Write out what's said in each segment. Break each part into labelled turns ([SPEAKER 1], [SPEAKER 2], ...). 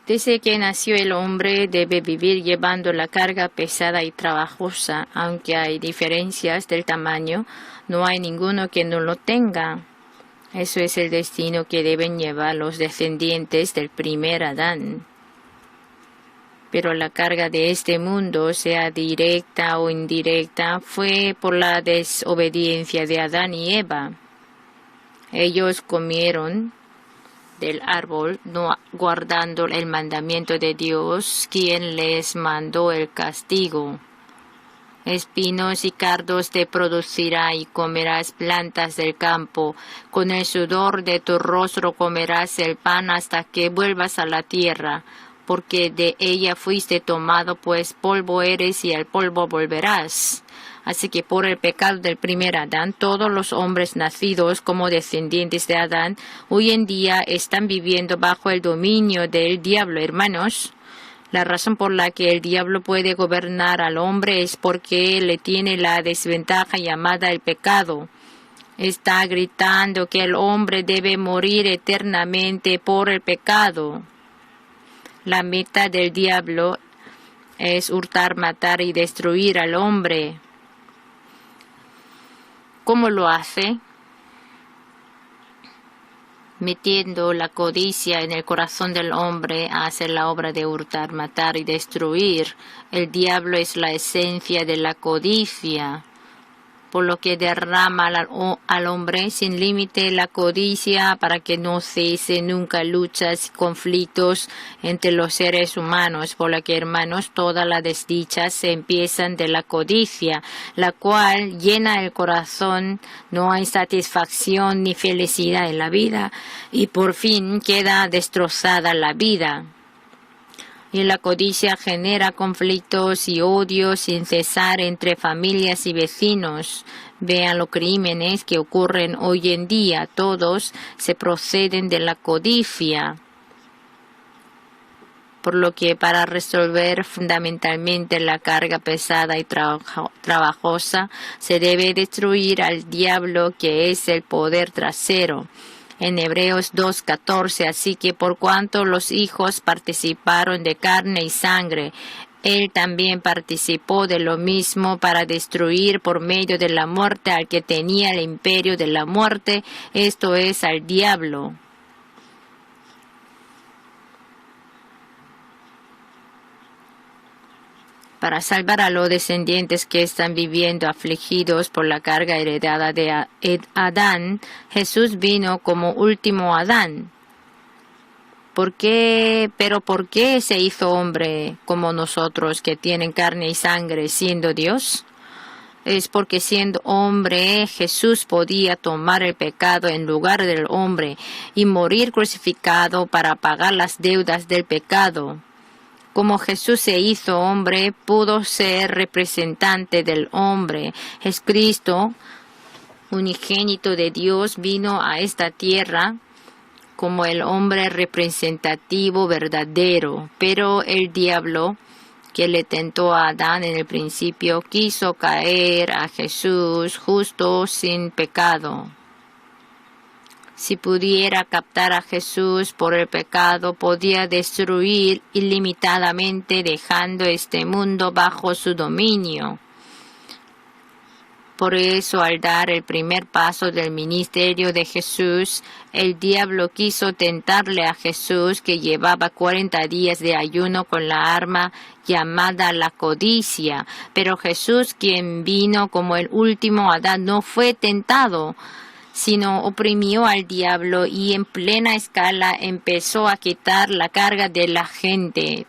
[SPEAKER 1] Desde que nació el hombre debe vivir llevando la carga pesada y trabajosa. Aunque hay diferencias del tamaño, no hay ninguno que no lo tenga. Eso es el destino que deben llevar los descendientes del primer Adán. Pero la carga de este mundo, sea directa o indirecta, fue por la desobediencia de Adán y Eva. Ellos comieron del árbol, no guardando el mandamiento de Dios, quien les mandó el castigo. Espinos y cardos te producirá y comerás plantas del campo. Con el sudor de tu rostro comerás el pan hasta que vuelvas a la tierra, porque de ella fuiste tomado, pues polvo eres y al polvo volverás. Así que por el pecado del primer Adán, todos los hombres nacidos como descendientes de Adán, hoy en día están viviendo bajo el dominio del diablo, hermanos. La razón por la que el diablo puede gobernar al hombre es porque le tiene la desventaja llamada el pecado. Está gritando que el hombre debe morir eternamente por el pecado. La meta del diablo es hurtar, matar y destruir al hombre. ¿Cómo lo hace? Metiendo la codicia en el corazón del hombre a hacer la obra de hurtar, matar y destruir. El diablo es la esencia de la codicia, por lo que derrama al hombre sin límite la codicia para que no cese nunca luchas y conflictos entre los seres humanos, por lo que, hermanos, todas las desdichas se empiezan de la codicia, la cual llena el corazón, no hay satisfacción ni felicidad en la vida y por fin queda destrozada la vida. Y la codicia genera conflictos y odios sin cesar entre familias y vecinos. Vean los crímenes que ocurren hoy en día. Todos se proceden de la codicia. Por lo que para resolver fundamentalmente la carga pesada y trabajosa, se debe destruir al diablo, que es el poder trasero. En Hebreos 2:14, así que por cuanto los hijos participaron de carne y sangre, él también participó de lo mismo para destruir por medio de la muerte al que tenía el imperio de la muerte, esto es, al diablo. Para salvar a los descendientes que están viviendo afligidos por la carga heredada de Adán, Jesús vino como último Adán. ¿Pero por qué se hizo hombre como nosotros que tienen carne y sangre siendo Dios? Es porque siendo hombre Jesús podía tomar el pecado en lugar del hombre y morir crucificado para pagar las deudas del pecado. Como Jesús se hizo hombre, pudo ser representante del hombre. Jesucristo, unigénito de Dios, vino a esta tierra como el hombre representativo verdadero. Pero el diablo, que le tentó a Adán en el principio, quiso caer a Jesús justo sin pecado. Si pudiera captar a Jesús por el pecado, podía destruir ilimitadamente, dejando este mundo bajo su dominio. Por eso, al dar el primer paso del ministerio de Jesús, el diablo quiso tentarle a Jesús, que llevaba 40 días de ayuno con la arma llamada la codicia. Pero Jesús, quien vino como el último Adán, no fue tentado, sino oprimió al diablo y en plena escala empezó a quitar la carga de la gente.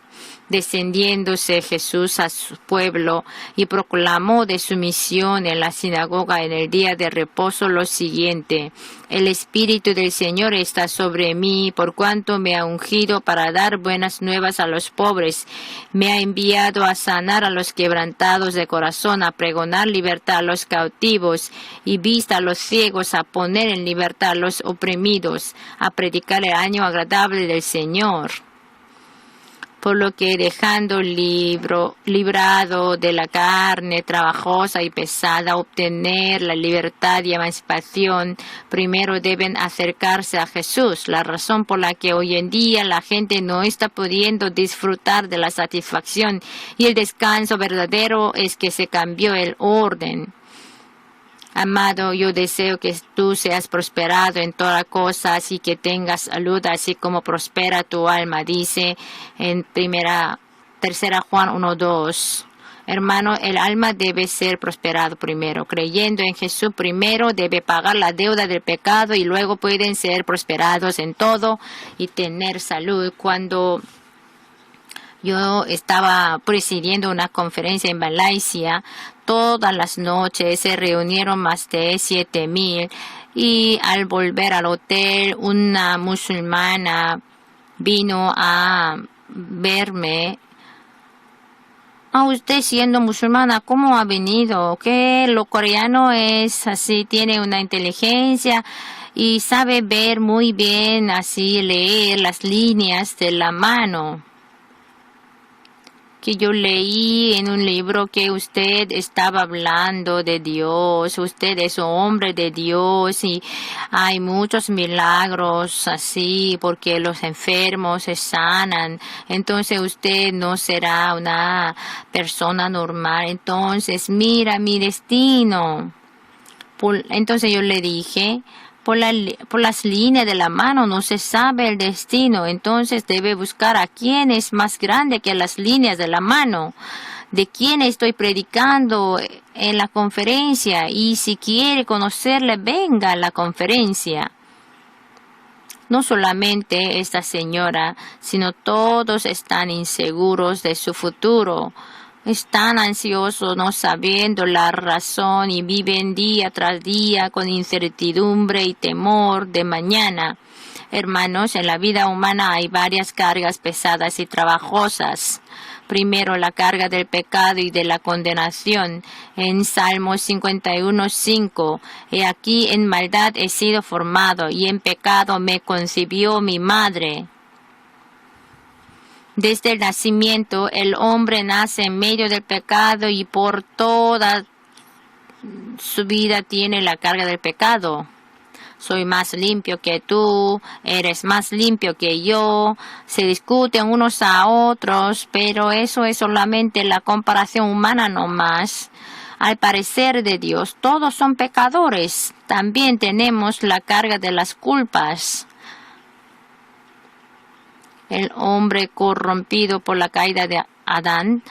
[SPEAKER 1] Descendiéndose Jesús a su pueblo y proclamó de su misión en la sinagoga en el día de reposo lo siguiente: el Espíritu del Señor está sobre mí, por cuanto me ha ungido para dar buenas nuevas a los pobres. Me ha enviado a sanar a los quebrantados de corazón, a pregonar libertad a los cautivos y vista a los ciegos, a poner en libertad a los oprimidos, a predicar el año agradable del Señor. Por lo que dejando librado de la carne trabajosa y pesada, obtener la libertad y emancipación, primero deben acercarse a Jesús. La razón por la que hoy en día la gente no está pudiendo disfrutar de la satisfacción y el descanso verdadero es que se cambió el orden. Amado, yo deseo que tú seas prosperado en toda cosa, así que tengas salud, así como prospera tu alma, dice en 3 Juan 1:2. Hermano, el alma debe ser prosperado primero. Creyendo en Jesús primero debe pagar la deuda del pecado y luego pueden ser prosperados en todo y tener salud. Cuando yo estaba presidiendo una conferencia en Malasia, todas las noches se reunieron más de 7,000 y al volver al hotel una musulmana vino a verme. Usted siendo musulmana, ¿cómo ha venido? Que lo coreano es así, tiene una inteligencia y sabe ver muy bien, así leer las líneas de la mano. Que yo leí en un libro que usted estaba hablando de Dios, usted es un hombre de Dios y hay muchos milagros así porque los enfermos se sanan. Entonces usted no será una persona normal. Entonces mira mi destino. Entonces yo le dije, por las líneas de la mano no se sabe el destino, entonces debe buscar a quién es más grande que las líneas de la mano, de quién estoy predicando en la conferencia y si quiere conocerle, venga a la conferencia. No solamente esta señora, sino todos están inseguros de su futuro. Están ansiosos no sabiendo la razón y viven día tras día con incertidumbre y temor de mañana. Hermanos, en la vida humana hay varias cargas pesadas y trabajosas. Primero, la carga del pecado y de la condenación. En Salmos 51:5, he aquí en maldad he sido formado y en pecado me concibió mi madre. Desde el nacimiento, el hombre nace en medio del pecado y por toda su vida tiene la carga del pecado. Soy más limpio que tú, eres más limpio que yo. Se discuten unos a otros, pero eso es solamente la comparación humana nomás. Al parecer de Dios, todos son pecadores. También tenemos la carga de las culpas. El hombre corrompido por la caída de Adán,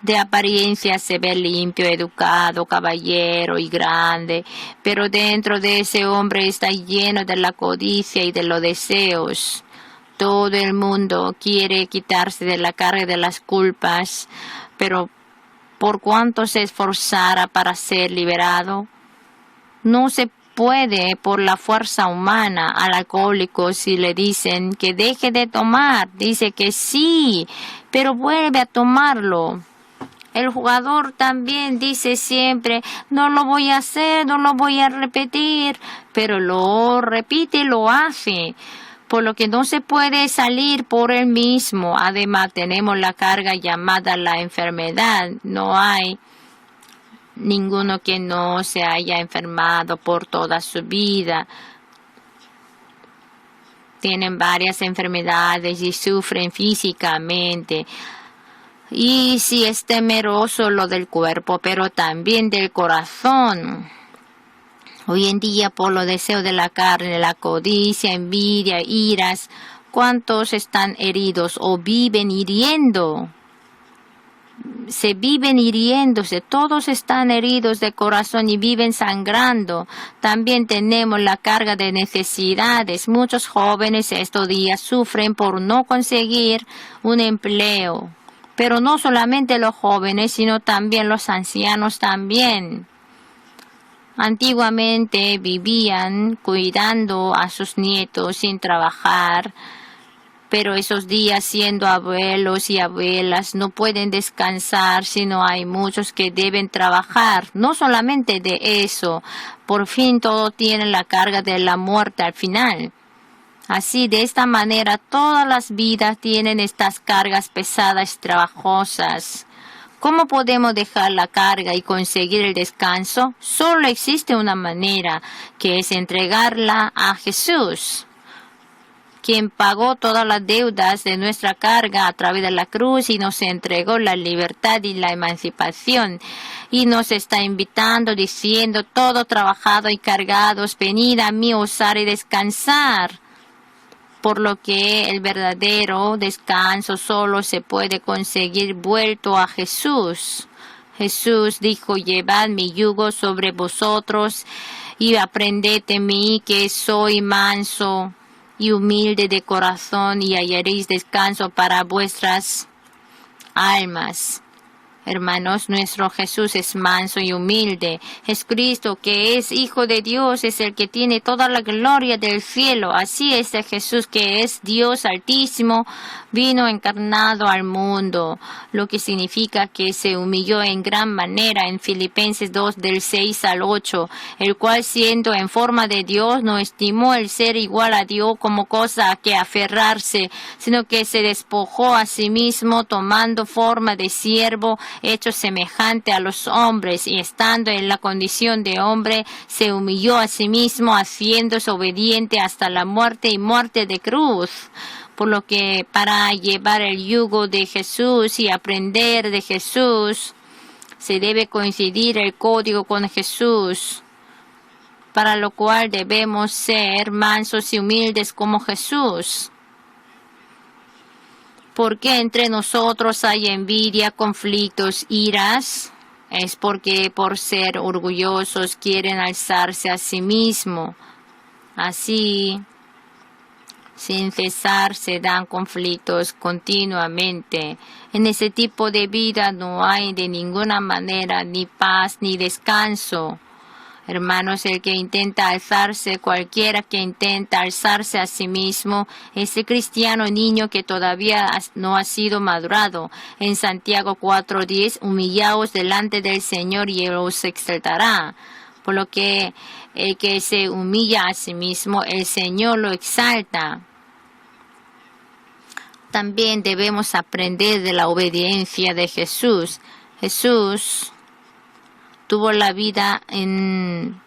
[SPEAKER 1] de apariencia se ve limpio, educado, caballero y grande, pero dentro de ese hombre está lleno de la codicia y de los deseos. Todo el mundo quiere quitarse de la carga de las culpas, pero por cuanto se esforzara para ser liberado, no se puede por la fuerza humana. Al alcohólico si le dicen que deje de tomar, dice que sí, pero vuelve a tomarlo. El jugador también dice siempre, no lo voy a hacer, no lo voy a repetir, pero lo repite y lo hace, por lo que no se puede salir por él mismo. Además tenemos la carga llamada la enfermedad. No hay ninguno que no se haya enfermado por toda su vida. Tienen varias enfermedades y sufren físicamente. Y sí es temeroso lo del cuerpo, pero también del corazón. Hoy en día por los deseos de la carne, la codicia, envidia, iras, ¿cuántos están heridos o viven hiriendo? Se viven hiriéndose, todos están heridos de corazón y viven sangrando. También tenemos la carga de necesidades. Muchos jóvenes estos días sufren por no conseguir un empleo. Pero no solamente los jóvenes, sino también los ancianos también. Antiguamente vivían cuidando a sus nietos sin trabajar, pero esos días siendo abuelos y abuelas no pueden descansar, sino hay muchos que deben trabajar. No solamente de eso, por fin todos tienen la carga de la muerte al final. Así, de esta manera, todas las vidas tienen estas cargas pesadas y trabajosas. ¿Cómo podemos dejar la carga y conseguir el descanso? Solo existe una manera, que es entregarla a Jesús, quien pagó todas las deudas de nuestra carga a través de la cruz y nos entregó la libertad y la emancipación. Y nos está invitando, diciendo, todos trabajados y cargados, venid a mí, osar y descansar. Por lo que el verdadero descanso solo se puede conseguir vuelto a Jesús. Jesús dijo, llevad mi yugo sobre vosotros y aprended de mí, que soy manso y humilde de corazón, y hallaréis descanso para vuestras almas. Hermanos, nuestro Jesús es manso y humilde. Jesucristo, que es Hijo de Dios, es el que tiene toda la gloria del cielo. Así es el Jesús, que es Dios Altísimo, vino encarnado al mundo, lo que significa que se humilló en gran manera en Filipenses 2, del 6 al 8, el cual, siendo en forma de Dios, no estimó el ser igual a Dios como cosa a que aferrarse, sino que se despojó a sí mismo, tomando forma de siervo, hecho semejante a los hombres, y estando en la condición de hombre, se humilló a sí mismo, haciéndose obediente hasta la muerte y muerte de cruz. Por lo que para llevar el yugo de Jesús y aprender de Jesús, se debe coincidir el código con Jesús, para lo cual debemos ser mansos y humildes como Jesús. ¿Por qué entre nosotros hay envidia, conflictos, iras? Es porque por ser orgullosos quieren alzarse a sí mismos. Así, sin cesar, se dan conflictos continuamente. En ese tipo de vida no hay de ninguna manera ni paz ni descanso. Hermanos, el que intenta alzarse, cualquiera que intenta alzarse a sí mismo, es el cristiano niño que todavía no ha sido madurado. En Santiago 4:10, humillaos delante del Señor y Él os exaltará. Por lo que el que se humilla a sí mismo, el Señor lo exalta. También debemos aprender de la obediencia de Jesús. Jesús tuvo la vida en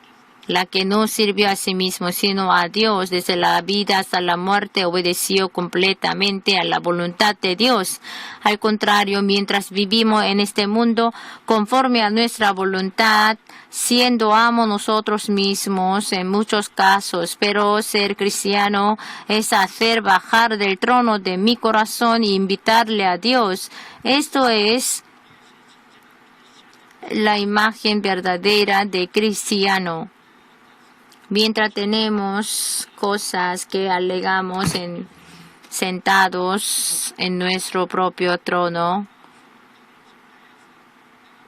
[SPEAKER 1] la que no sirvió a sí mismo, sino a Dios. Desde la vida hasta la muerte obedeció completamente a la voluntad de Dios. Al contrario, mientras vivimos en este mundo conforme a nuestra voluntad, siendo amos nosotros mismos en muchos casos, pero ser cristiano es hacer bajar del trono de mi corazón e invitarle a Dios. Esto es la imagen verdadera de cristiano. Mientras tenemos cosas que alegamos sentados en nuestro propio trono,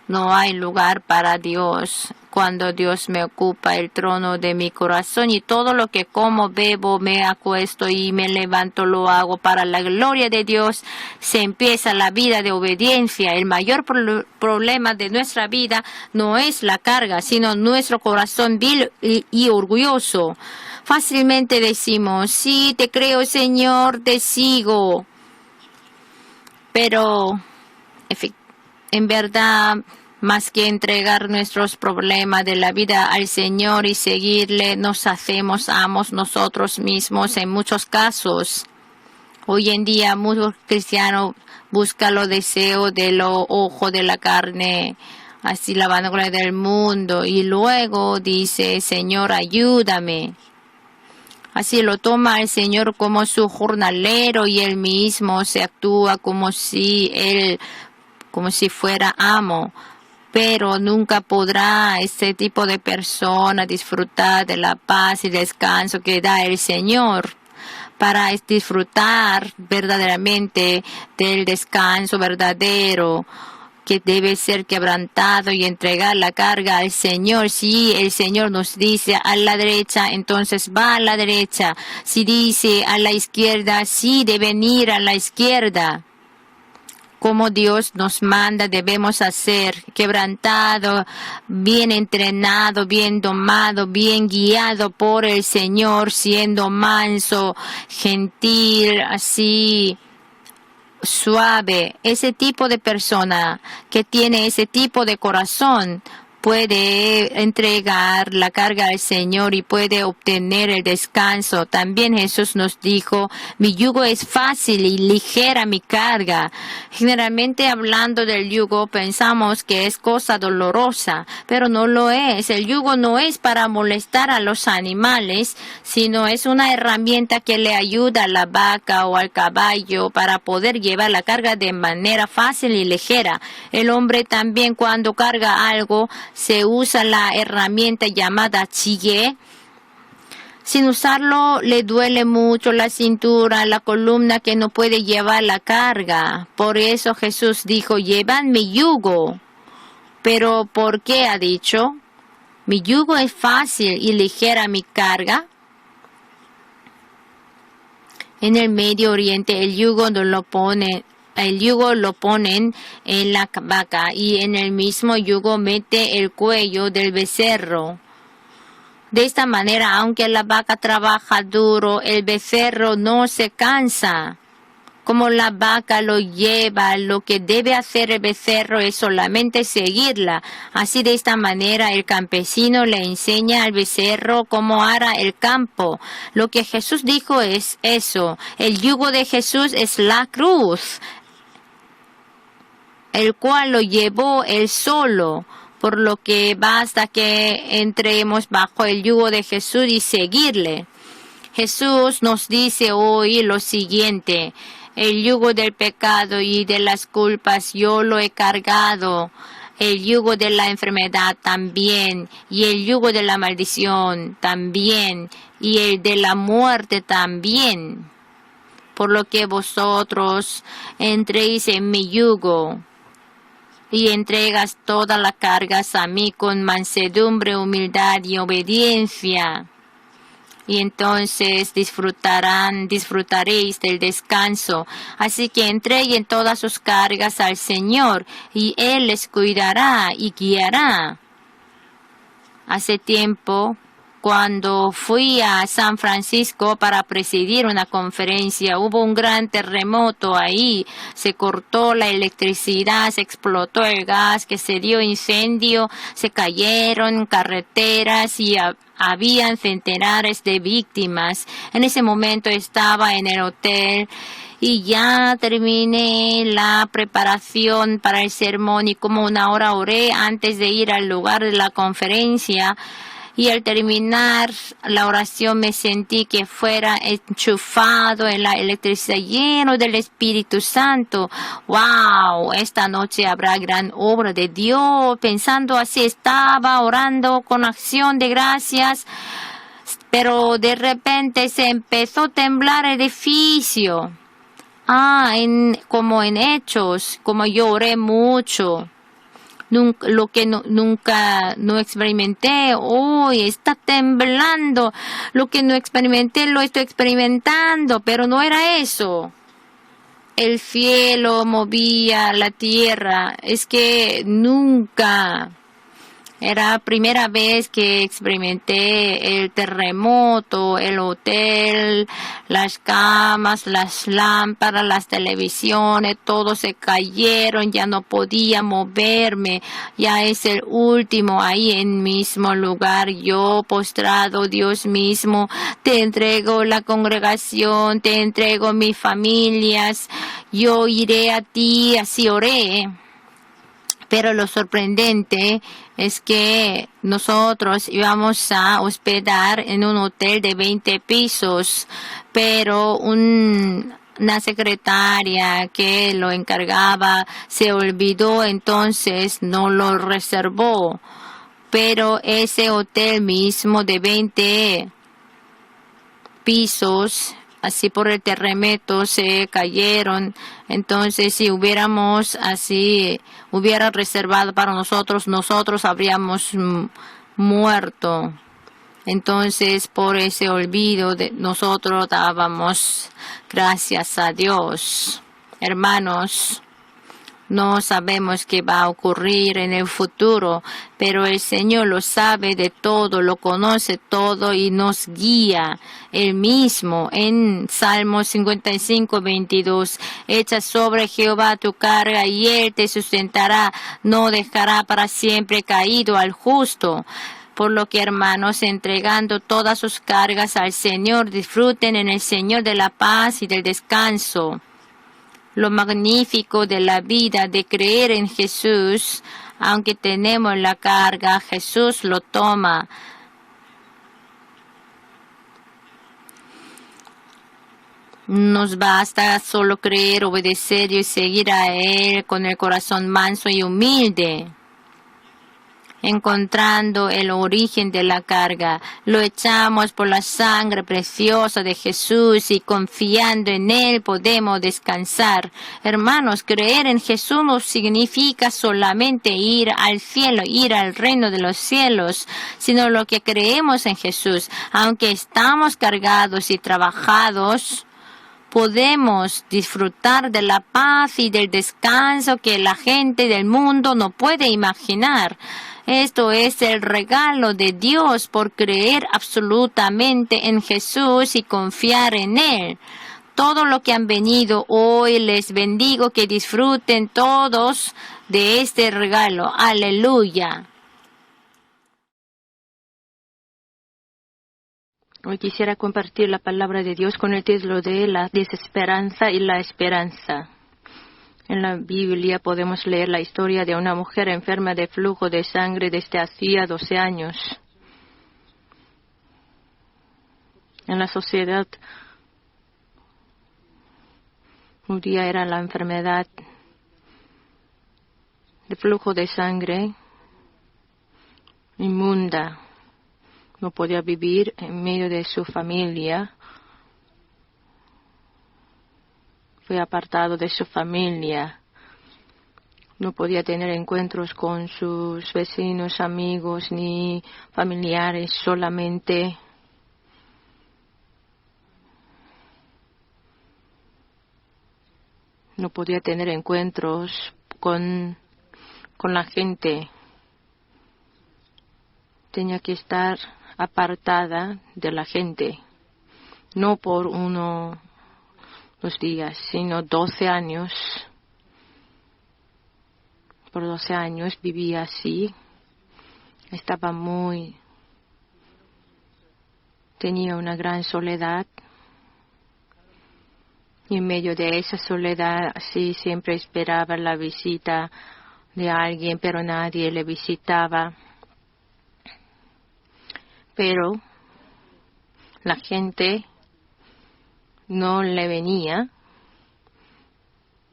[SPEAKER 1] no hay lugar para Dios. Cuando Dios me ocupa el trono de mi corazón, y todo lo que como, bebo, me acuesto y me levanto, lo hago para la gloria de Dios, se empieza la vida de obediencia. El mayor problema de nuestra vida no es la carga, sino nuestro corazón vil y orgulloso. Fácilmente decimos, sí, te creo, Señor, te sigo. Pero en verdad, más que entregar nuestros problemas de la vida al Señor y seguirle, nos hacemos amos nosotros mismos en muchos casos. Hoy en día muchos cristianos buscan los deseos de los ojos de la carne, así la vanagloria del mundo, y luego dice, Señor, ayúdame. Así lo toma el Señor como su jornalero, y él mismo se actúa como si fuera amo. Pero nunca podrá este tipo de persona disfrutar de la paz y descanso que da el Señor. Para disfrutar verdaderamente del descanso verdadero, que debe ser quebrantado y entregar la carga al Señor. Si el Señor nos dice a la derecha, entonces va a la derecha. Si dice a la izquierda, sí deben ir a la izquierda. como Dios nos manda, debemos hacer, quebrantado, bien entrenado, bien domado, bien guiado por el Señor, siendo manso, gentil, así suave. Ese tipo de persona que tiene ese tipo de corazón puede entregar la carga al Señor y puede obtener el descanso. También Jesús nos dijo, mi yugo es fácil y ligera mi carga. Generalmente hablando del yugo pensamos que es cosa dolorosa, pero no lo es. El yugo no es para molestar a los animales, sino es una herramienta que le ayuda a la vaca o al caballo para poder llevar la carga de manera fácil y ligera. El hombre también cuando carga algo, se usa la herramienta llamada chige. Sin usarlo le duele mucho la cintura, la columna que no puede llevar la carga. Por eso Jesús dijo, llevad mi yugo. Pero ¿por qué ha dicho? Mi yugo es fácil y ligera mi carga. En el Medio Oriente el yugo no lo pone. El yugo lo ponen en la vaca y en el mismo yugo mete el cuello del becerro. De esta manera, aunque la vaca trabaja duro, el becerro no se cansa. Como la vaca lo lleva, lo que debe hacer el becerro es solamente seguirla. Así de esta manera el campesino le enseña al becerro cómo hará el campo. Lo que Jesús dijo es eso. El yugo de Jesús es la cruz, el cual lo llevó él solo, por lo que basta que entremos bajo el yugo de Jesús y seguirle. Jesús nos dice hoy lo siguiente, el yugo del pecado y de las culpas yo lo he cargado, el yugo de la enfermedad también, y el yugo de la maldición también, y el de la muerte también. Por lo que vosotros entréis en mi yugo y entregas todas las cargas a mí con mansedumbre, humildad y obediencia. Y entonces disfrutaréis del descanso. Así que entreguen todas sus cargas al Señor y Él les cuidará y guiará. Hace tiempo, cuando fui a San Francisco para presidir una conferencia, hubo un gran terremoto ahí, se cortó la electricidad, se explotó el gas, que se dio incendio, se cayeron carreteras y habían centenares de víctimas. En ese momento estaba en el hotel y ya terminé la preparación para el sermón y como una hora oré antes de ir al lugar de la conferencia. Y al terminar la oración me sentí que fuera enchufado en la electricidad, lleno del Espíritu Santo. ¡Wow! Esta noche habrá gran obra de Dios. Pensando así, estaba orando con acción de gracias, pero de repente se empezó a temblar el edificio. Como en Hechos, como yo oré mucho. Lo que nunca no experimenté, hoy está temblando, lo que no experimenté lo estoy experimentando, pero no era eso. El cielo movía la tierra, es que nunca. Era la primera vez que experimenté el terremoto, el hotel, las camas, las lámparas, las televisiones, todo se cayeron, ya no podía moverme. Ya es el último ahí en mismo lugar, yo postrado, Dios mismo, te entrego la congregación, te entrego mis familias, yo iré a ti, así oré. Pero lo sorprendente es que nosotros íbamos a hospedar en un hotel de 20 pisos, pero una secretaria que lo encargaba se olvidó, entonces no lo reservó. Pero ese hotel mismo de 20 pisos, así por el terremoto se cayeron. Entonces si hubiera reservado para nosotros habríamos muerto. Entonces por ese olvido nosotros dábamos gracias a Dios. Hermanos, No sabemos qué va a ocurrir en el futuro, pero el Señor lo sabe de todo, lo conoce todo y nos guía. Él mismo en Salmo 55, 22, echa sobre Jehová tu carga y Él te sustentará, no dejará para siempre caído al justo. Por lo que, hermanos, entregando todas sus cargas al Señor, disfruten en el Señor de la paz y del descanso. Lo magnífico de la vida de creer en Jesús, aunque tenemos la carga, Jesús lo toma. Nos basta solo creer, obedecer y seguir a Él con el corazón manso y humilde. Encontrando el origen de la carga, lo echamos por la sangre preciosa de Jesús y confiando en Él podemos descansar. Hermanos, creer en Jesús no significa solamente ir al cielo, ir al reino de los cielos, sino lo que creemos en Jesús. Aunque estamos cargados y trabajados, podemos disfrutar de la paz y del descanso que la gente del mundo no puede imaginar. Esto es el regalo de Dios por creer absolutamente en Jesús y confiar en Él. Todo lo que han venido hoy les bendigo, que disfruten todos de este regalo. Aleluya. Hoy quisiera compartir la palabra de Dios con el título de la desesperanza y la esperanza. En la Biblia podemos leer la historia de una mujer enferma de flujo de sangre desde hacía 12 años. En la sociedad judía era la enfermedad de flujo de sangre inmunda. No podía vivir en medio de su familia. Fue apartado de su familia. No podía tener encuentros con sus vecinos, amigos ni familiares, solamente no podía tener encuentros con la gente. Tenía que estar apartada de la gente, no por unos días, sino 12 años. Por 12 años vivía así. Tenía una gran soledad. Y en medio de esa soledad, así siempre esperaba la visita de alguien, pero nadie le visitaba. Pero la gente no le venía,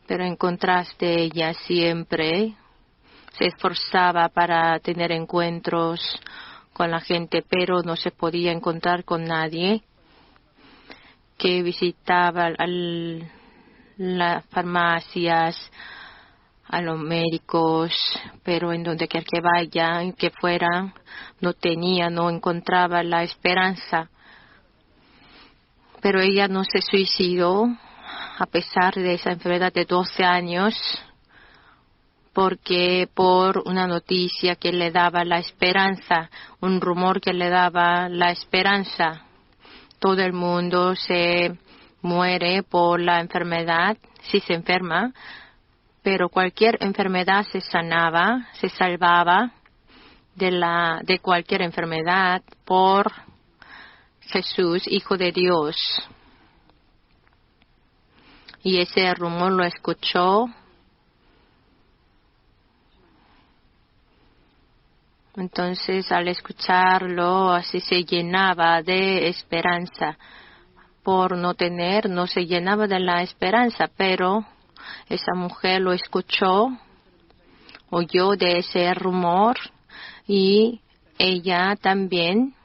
[SPEAKER 1] pero en contraste ella siempre se esforzaba para tener encuentros con la gente, pero no se podía encontrar con nadie. Que visitaba las farmacias, a los médicos, pero en donde quiera que vaya, que fuera, no encontraba la esperanza. Pero ella no se suicidó a pesar de esa enfermedad de 12 años, porque por una noticia que le daba la esperanza, un rumor que le daba la esperanza. Todo el mundo se muere por la enfermedad, si se enferma, pero cualquier enfermedad se sanaba, se salvaba de cualquier enfermedad por Jesús, Hijo de Dios. Y ese rumor lo escuchó. Entonces, al escucharlo, así se llenaba de esperanza. Por no se llenaba de la esperanza, pero esa mujer lo escuchó, oyó de ese rumor y ella también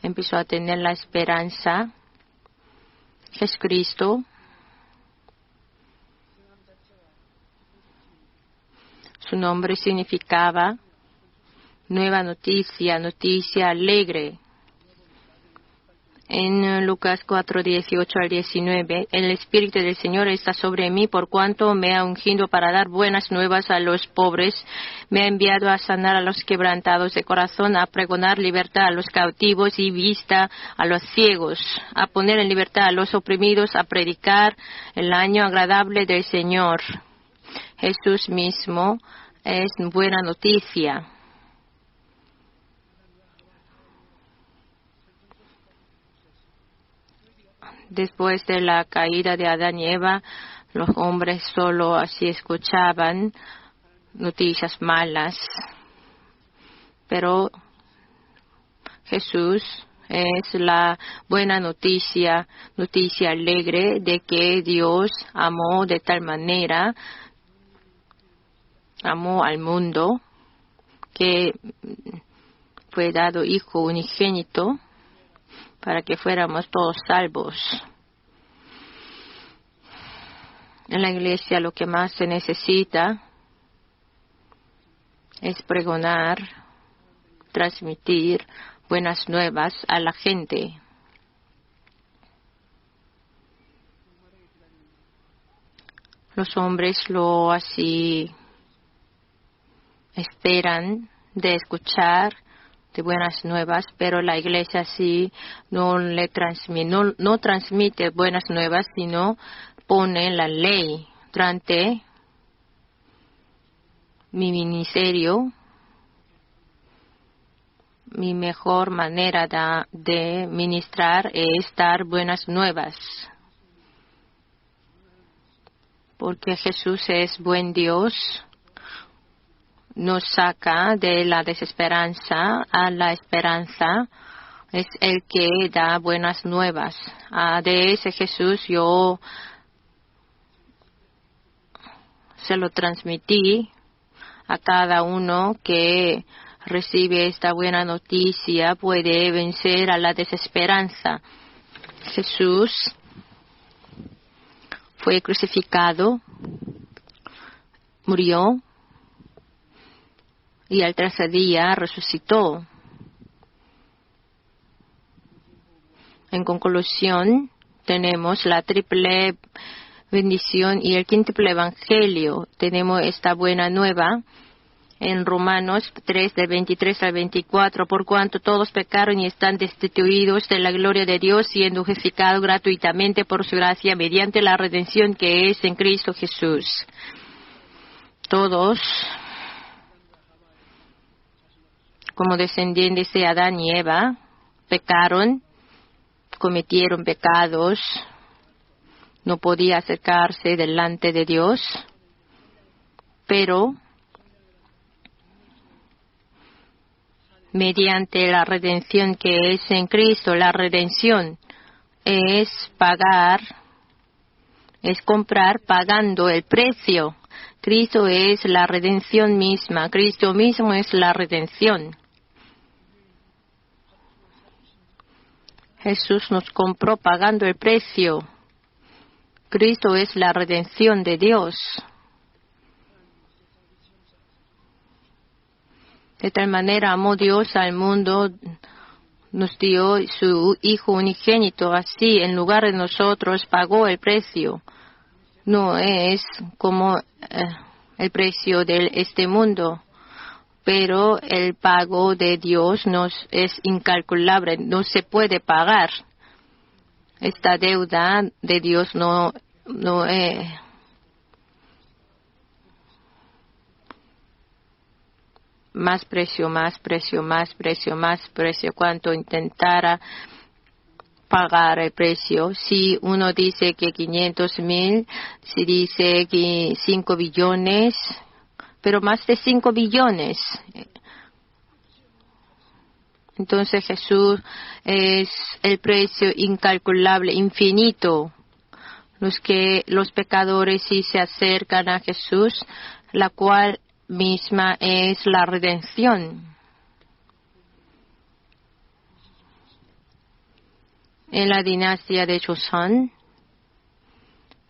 [SPEAKER 1] empezó a tener la esperanza. Jesucristo, su nombre significaba nueva noticia, noticia alegre. En Lucas 4, 18 al 19, el Espíritu del Señor está sobre mí por cuanto me ha ungido para dar buenas nuevas a los pobres, me ha enviado a sanar a los quebrantados de corazón, a pregonar libertad a los cautivos y vista a los ciegos, a poner en libertad a los oprimidos, a predicar el año agradable del Señor. Jesús mismo es buena noticia. Después de la caída de Adán y Eva, los hombres solo así escuchaban noticias malas. Pero Jesús es la buena noticia, noticia alegre de que Dios amó de tal manera, amó al mundo, que fue dado Hijo unigénito para que fuéramos todos salvos. En la iglesia lo que más se necesita es pregonar, transmitir buenas nuevas a la gente. Los hombres lo así esperan de escuchar de buenas nuevas, pero la iglesia sí no transmite buenas nuevas, sino pone la ley durante mi ministerio. Mi mejor manera de ministrar es dar buenas nuevas, porque Jesús es buen Dios. Nos saca de la desesperanza a la esperanza. Es el que da buenas nuevas. De ese Jesús yo se lo transmití a cada uno que recibe esta buena noticia, puede vencer a la desesperanza. Jesús fue crucificado, murió, y al tercer día resucitó. En conclusión, tenemos la triple bendición y el quíntuple evangelio. Tenemos esta buena nueva en Romanos 3, del 23 al 24, por cuanto todos pecaron y están destituidos de la gloria de Dios, siendo justificados gratuitamente por su gracia mediante la redención que es en Cristo Jesús. Todos, como descendientes de Adán y Eva, pecaron, cometieron pecados, no podía acercarse delante de Dios, pero mediante la redención que es en Cristo, la redención es pagar, es comprar pagando el precio. Cristo es la redención misma, Cristo mismo es la redención. Jesús nos compró pagando el precio. Cristo es la redención de Dios. De tal manera amó Dios al mundo, nos dio su Hijo unigénito, así en lugar de nosotros pagó el precio. No es como el precio de este mundo, pero el pago de Dios es incalculable, no se puede pagar. Esta deuda de Dios no es. Más precio, cuanto intentara pagar el precio. Si uno dice que 500,000, si dice que 5 billones, pero más de 5 billones. Entonces Jesús es el precio incalculable, infinito. Los pecadores sí se acercan a Jesús, la cual misma es la redención. En la dinastía de Joseon,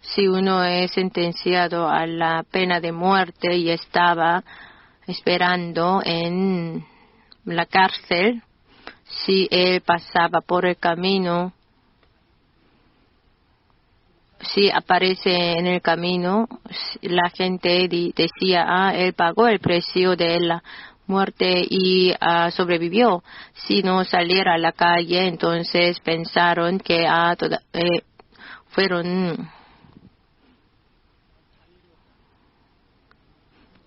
[SPEAKER 1] si uno es sentenciado a la pena de muerte y estaba esperando en la cárcel, Si él pasaba por el camino, si aparece en el camino, la gente decía, él pagó el precio de la muerte y sobrevivió. Si no saliera a la calle, entonces pensaron que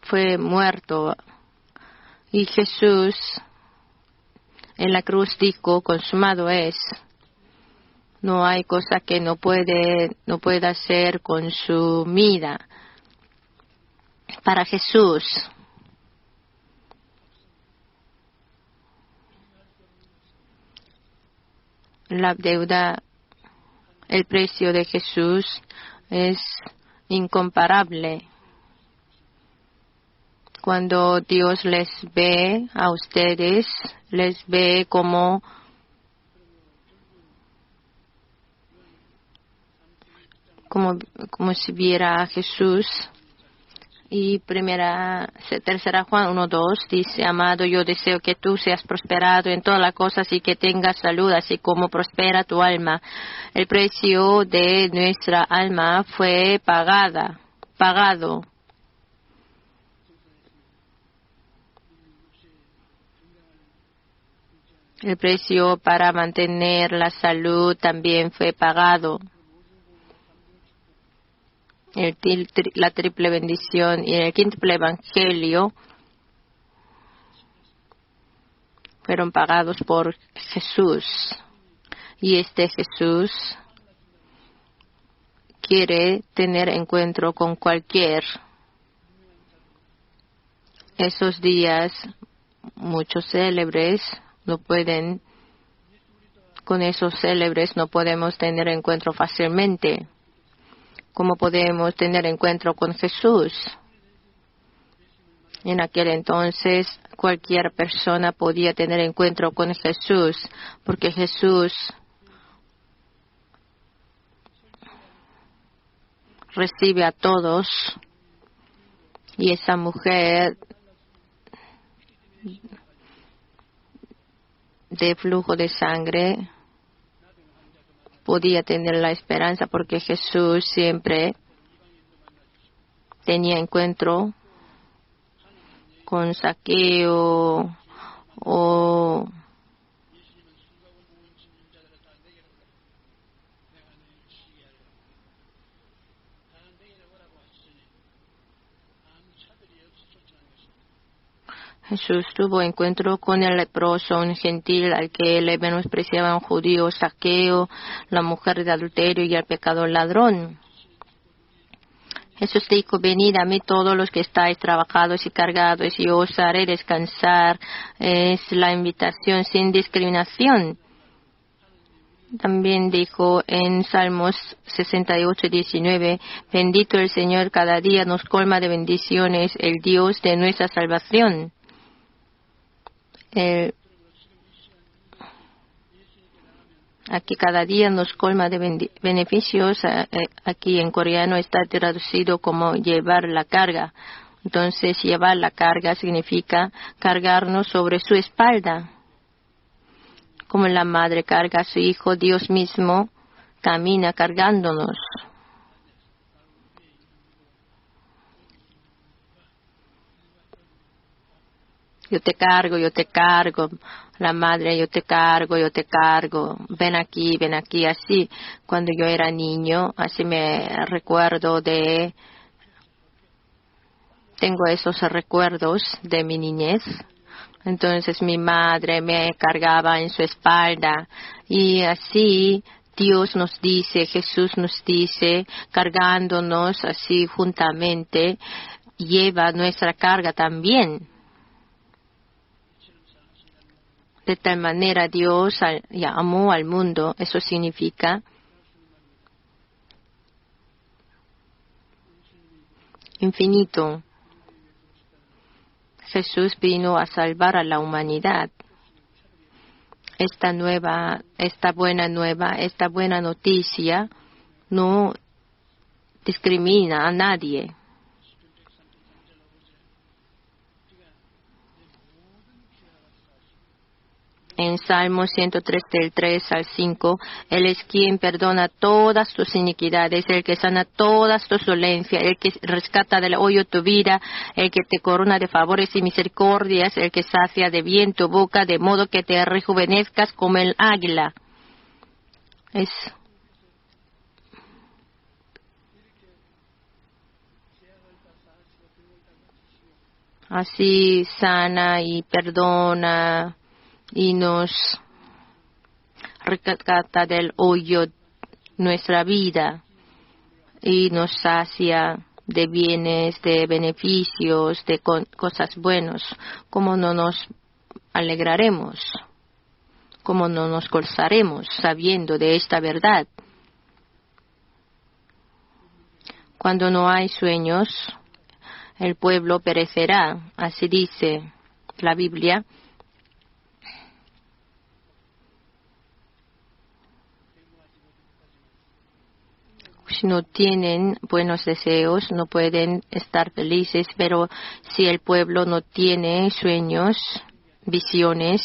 [SPEAKER 1] fue muerto. Y Jesús en la cruz dijo, consumado es. No hay cosa que no pueda ser consumida. Para Jesús, la deuda, el precio de Jesús es incomparable. Cuando Dios les ve a ustedes, les ve como si viera a Jesús. Y tercera Juan 1:2 dice, amado, yo deseo que tú seas prosperado en todas las cosas y que tengas salud, así como prospera tu alma. El precio de nuestra alma fue pagado. El precio para mantener la salud también fue pagado. La triple bendición y el quíntuple evangelio fueron pagados por Jesús. Y este Jesús quiere tener encuentro con cualquier. Esos días, muchos célebres no pueden, con esos célebres no podemos tener encuentro fácilmente. ¿Cómo podemos tener encuentro con Jesús? En aquel entonces, cualquier persona podía tener encuentro con Jesús, porque Jesús recibe a todos. Y esa mujer de flujo de sangre podía tener la esperanza porque Jesús siempre tenía encuentro con Zaqueo o Jesús tuvo encuentro con el leproso, un gentil al que le menospreciaban judíos, Zaqueo, la mujer de adulterio y el pecador ladrón. Jesús dijo, venid a mí todos los que estáis trabajados y cargados y os haré descansar. Es la invitación sin discriminación. También dijo en Salmos 68:19, bendito el Señor, cada día nos colma de bendiciones, el Dios de nuestra salvación. Aquí cada día nos colma de beneficios. Aquí en coreano está traducido como llevar la carga. Entonces, llevar la carga significa cargarnos sobre su espalda. Como la madre carga a su hijo, Dios mismo camina cargándonos. Yo te cargo, la madre, yo te cargo, ven aquí, así. Cuando yo era niño, así me recuerdo tengo esos recuerdos de mi niñez. Entonces mi madre me cargaba en su espalda y así Dios nos dice, Jesús nos dice, cargándonos así juntamente, lleva nuestra carga también. De tal manera Dios amó al mundo. Eso significa infinito. Jesús vino a salvar a la humanidad. Esta buena noticia no discrimina a nadie.
[SPEAKER 2] En Salmo 103 del 3 al 5, Él es quien perdona todas tus iniquidades, el que sana todas tus dolencias, el que rescata del hoyo tu vida, el que te corona de favores y misericordias, el que sacia de bien tu boca, de modo que te rejuvenezcas como el águila. Así sana y perdona y nos rescata del hoyo nuestra vida y nos sacia de bienes, de beneficios, de cosas buenas. ¿Cómo no nos alegraremos? ¿Cómo no nos gozaremos sabiendo de esta verdad? Cuando no hay sueños, el pueblo perecerá, así dice la Biblia. Si no tienen buenos deseos, no pueden estar felices, pero si el pueblo no tiene sueños, visiones,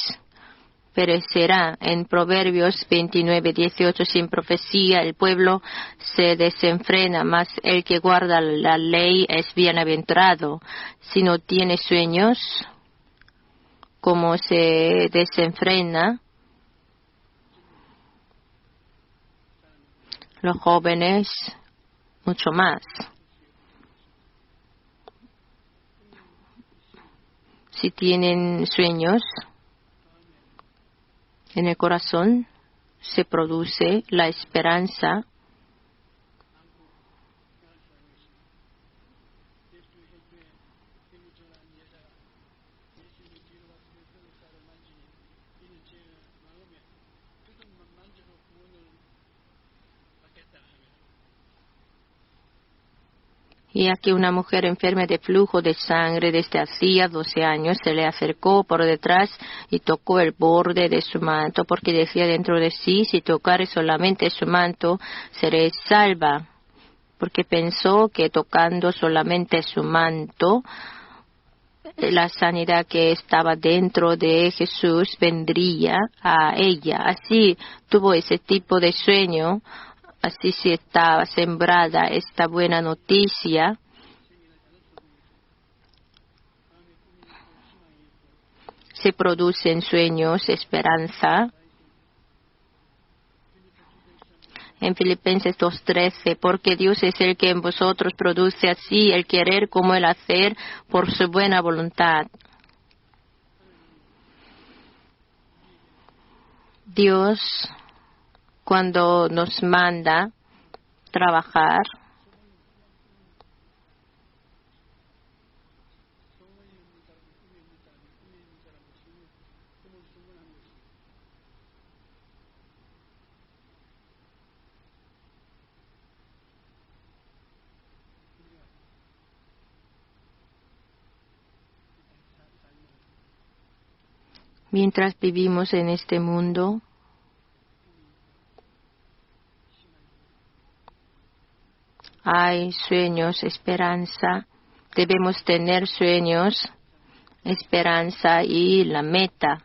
[SPEAKER 2] perecerá. En Proverbios 29:18, sin profecía el pueblo se desenfrena, mas el que guarda la ley es bienaventurado. Si no tiene sueños, ¿cómo se desenfrena? Los jóvenes, mucho más. Si tienen sueños, en el corazón se produce la esperanza. Y aquí una mujer enferma de flujo de sangre desde hacía 12 años se le acercó por detrás y tocó el borde de su manto, porque decía dentro de sí, si tocare solamente su manto, seré salva. Porque pensó que tocando solamente su manto, la sanidad que estaba dentro de Jesús vendría a ella. Así tuvo ese tipo de sueño. Así si estaba sembrada esta buena noticia, se producen sueños, esperanza. En Filipenses 2:13, porque Dios es el que en vosotros produce así el querer como el hacer por su buena voluntad. Dios, cuando nos manda trabajar, mientras vivimos en este mundo, hay sueños, esperanza. Debemos tener sueños, esperanza y la meta.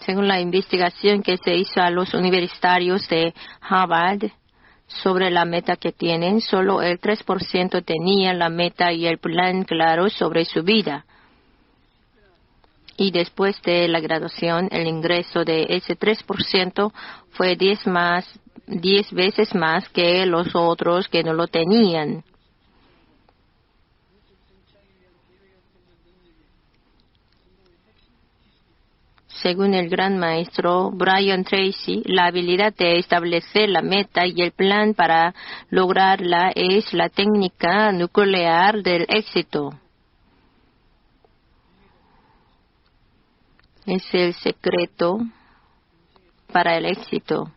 [SPEAKER 2] Según la investigación que se hizo a los universitarios de Harvard sobre la meta que tienen, solo el 3% tenía la meta y el plan claro sobre su vida. Y después de la graduación, el ingreso de ese 3% fue 10 veces más que los otros que no lo tenían. Según el gran maestro Brian Tracy, la habilidad de establecer la meta y el plan para lograrla es la técnica nuclear del éxito. Es el secreto para el éxito.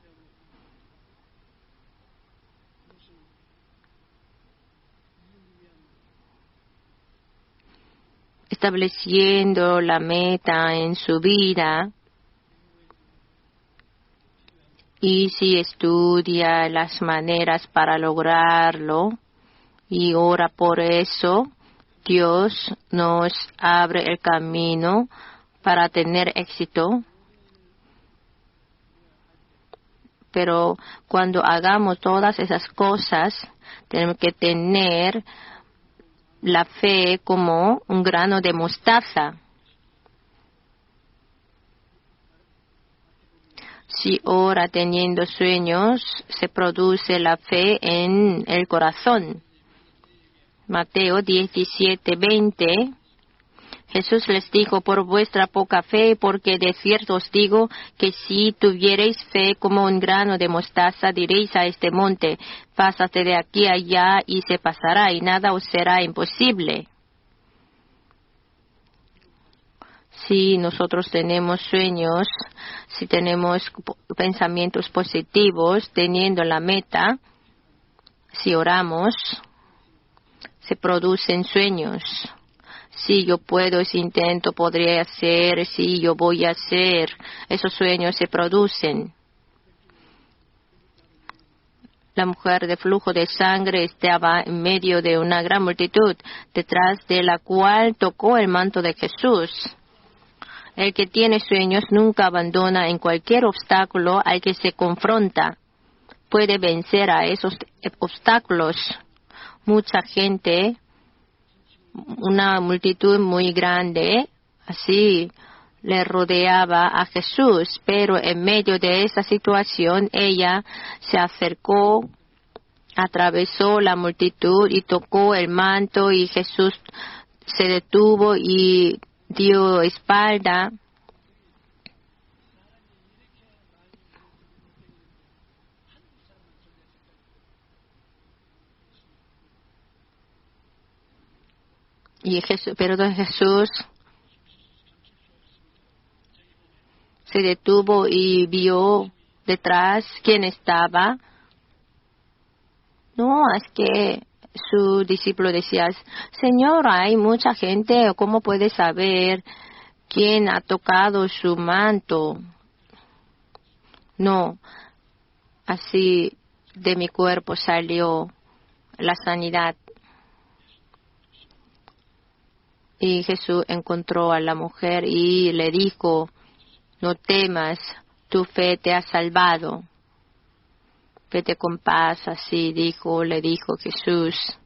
[SPEAKER 2] Estableciendo la meta en su vida Y si estudia las maneras para lograrlo y ora por eso, Dios nos abre el camino para tener éxito. Pero cuando hagamos todas esas cosas, tenemos que tener la fe como un grano de mostaza. Si ora teniendo sueños, se produce la fe en el corazón. Mateo 17:20. Jesús les dijo, por vuestra poca fe, porque de cierto os digo que si tuviereis fe como un grano de mostaza, diréis a este monte, pásate de aquí a allá y se pasará, y nada os será imposible. Si nosotros tenemos sueños, si tenemos pensamientos positivos, teniendo la meta, si oramos, se producen sueños. Si yo puedo, si intento, podría hacer, si yo voy a hacer, esos sueños se producen. La mujer de flujo de sangre estaba en medio de una gran multitud, detrás de la cual tocó el manto de Jesús. El que tiene sueños nunca abandona en cualquier obstáculo al que se confronta. Puede vencer a esos obstáculos. Mucha gente, una multitud muy grande, así le rodeaba a Jesús, pero en medio de esa situación ella se acercó, atravesó la multitud y tocó el manto, y Jesús se detuvo y dio espalda. Pero Jesús se detuvo y vio detrás quién estaba. No, es que su discípulo decía, Señor, hay mucha gente, ¿cómo puede saber quién ha tocado su manto? No, así de mi cuerpo salió la sanidad. Y Jesús encontró a la mujer y le dijo, no temas, tu fe te ha salvado. Vete con paz, así le dijo Jesús.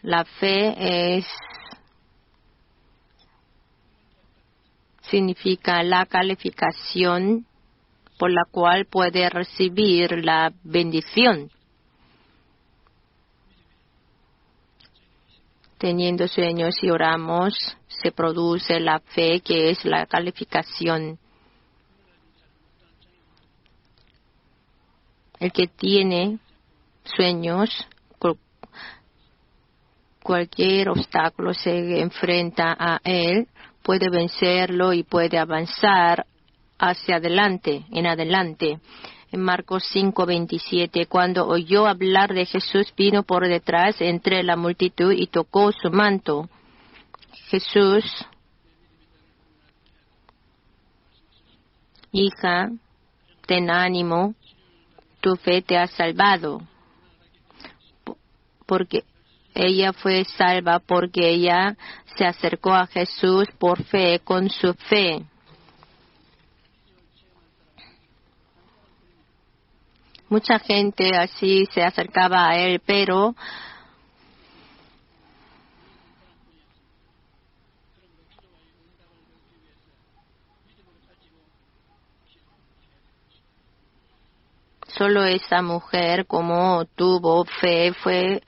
[SPEAKER 2] La fe significa la calificación por la cual puede recibir la bendición. Teniendo sueños y oramos, se produce la fe, que es la calificación. El que tiene sueños, cualquier obstáculo se enfrenta a él, puede vencerlo y puede avanzar hacia adelante, en adelante. En Marcos 5:27, cuando oyó hablar de Jesús, vino por detrás entre la multitud y tocó su manto. Jesús, hija, ten ánimo, tu fe te ha salvado. Porque ella fue salva porque ella se acercó a Jesús por fe, con su fe. Mucha gente así se acercaba a él, pero solo esa mujer, como tuvo fe, fue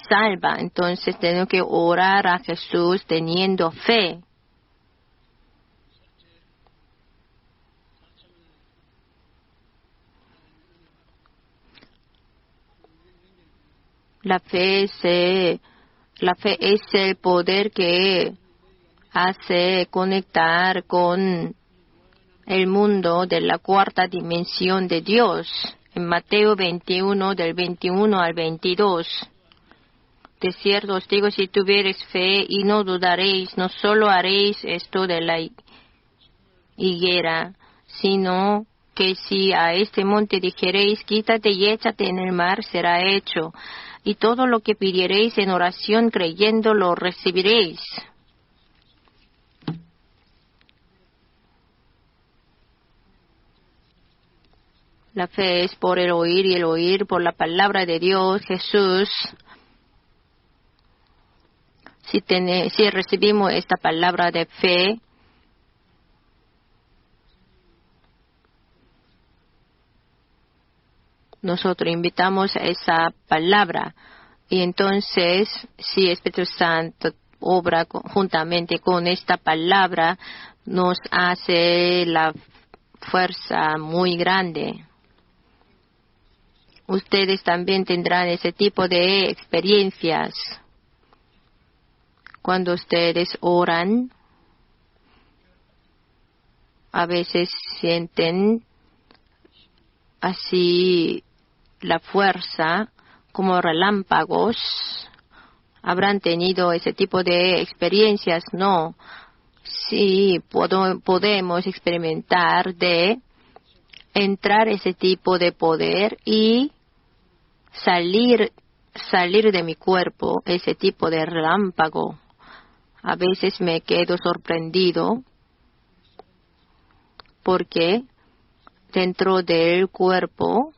[SPEAKER 2] salva. Entonces tenemos que orar a Jesús teniendo fe. La fe es el poder que hace conectar con el mundo de la cuarta dimensión de Dios. En Mateo 21, del 21 al 22. De cierto os digo, si tuviereis fe y no dudaréis, no solo haréis esto de la higuera, sino que si a este monte dijereis, quítate y échate en el mar, será hecho. Y todo lo que pidiereis en oración creyendo lo recibiréis. La fe es por el oír y el oír por la palabra de Dios. Jesús, si recibimos esta palabra de fe, nosotros invitamos a esa palabra. Y entonces, si Espíritu Santo obra juntamente con esta palabra, nos hace la fuerza muy grande. Ustedes también tendrán ese tipo de experiencias. Cuando ustedes oran, a veces sienten así la fuerza como relámpagos. ¿Habrán tenido ese tipo de experiencias? No. Sí, podemos experimentar de entrar ese tipo de poder y salir de mi cuerpo ese tipo de relámpago. A veces me quedo sorprendido porque dentro del cuerpo,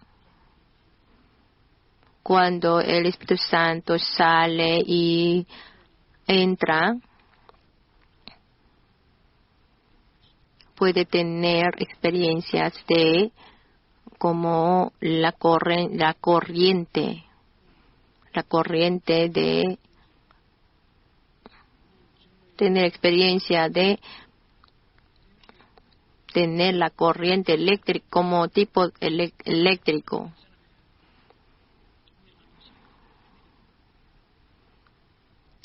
[SPEAKER 2] cuando el Espíritu Santo sale y entra, puede tener experiencias de como la corriente de tener experiencia de tener la corriente eléctrica como tipo eléctrico.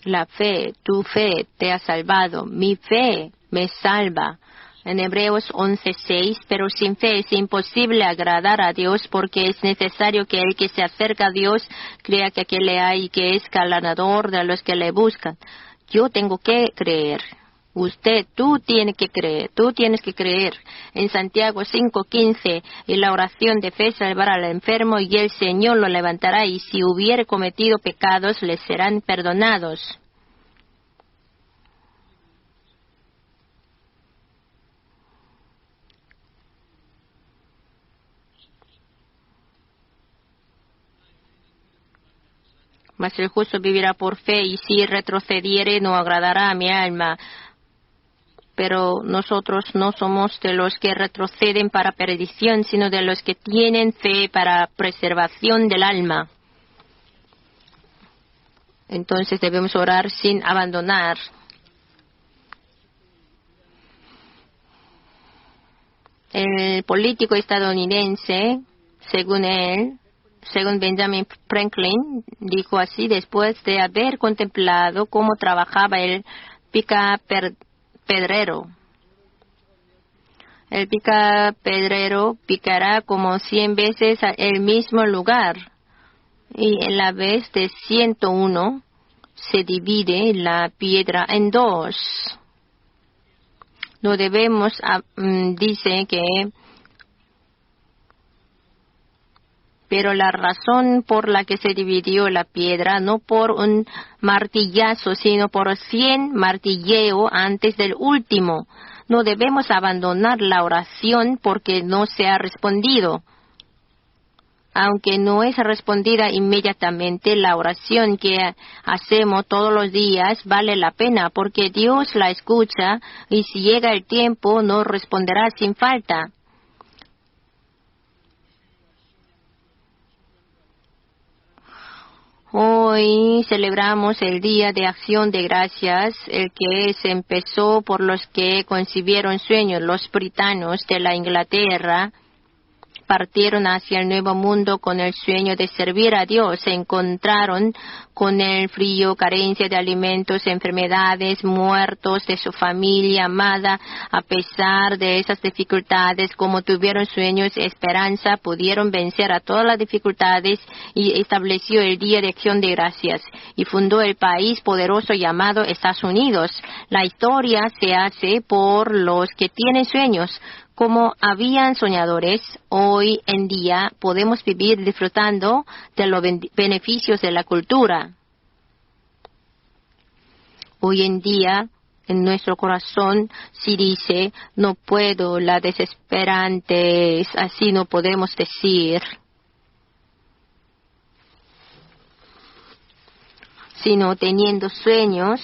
[SPEAKER 2] La fe, tu fe te ha salvado, mi fe me salva. En Hebreos 11:6, pero sin fe es imposible agradar a Dios porque es necesario que el que se acerca a Dios crea que aquel le hay y que es galardonador de los que le buscan. Yo tengo que creer. Tú tienes que creer. En Santiago 5:15, y la oración de fe salvará al enfermo y el Señor lo levantará y si hubiere cometido pecados le serán perdonados. Mas el justo vivirá por fe, y si retrocediere no agradará a mi alma. Pero nosotros no somos de los que retroceden para perdición, sino de los que tienen fe para preservación del alma. Entonces debemos orar sin abandonar. El político estadounidense, según Benjamin Franklin, dijo así después de haber contemplado cómo trabajaba el picapedrero. El picapedrero picará como 100 veces el mismo lugar y en la vez de 101 se divide la piedra en dos. No debemos, dice que pero la razón por la que se dividió la piedra, no por un martillazo, sino por 100 martilleos antes del último. No debemos abandonar la oración porque no se ha respondido. Aunque no es respondida inmediatamente, la oración que hacemos todos los días vale la pena porque Dios la escucha y si llega el tiempo nos responderá sin falta. Hoy celebramos el Día de Acción de Gracias, el que se empezó por los que concibieron sueños, los puritanos de la Inglaterra, partieron hacia el nuevo mundo con el sueño de servir a Dios. Se encontraron con el frío, carencia de alimentos, enfermedades, muertos de su familia amada. A pesar de esas dificultades, como tuvieron sueños, esperanza, pudieron vencer a todas las dificultades y estableció el Día de Acción de Gracias y fundó el país poderoso llamado Estados Unidos. La historia se hace por los que tienen sueños. Como habían soñadores, hoy en día podemos vivir disfrutando de los beneficios de la cultura. Hoy en día, en nuestro corazón, si dice, no puedo, la desesperante, es así no podemos decir. Sino teniendo sueños,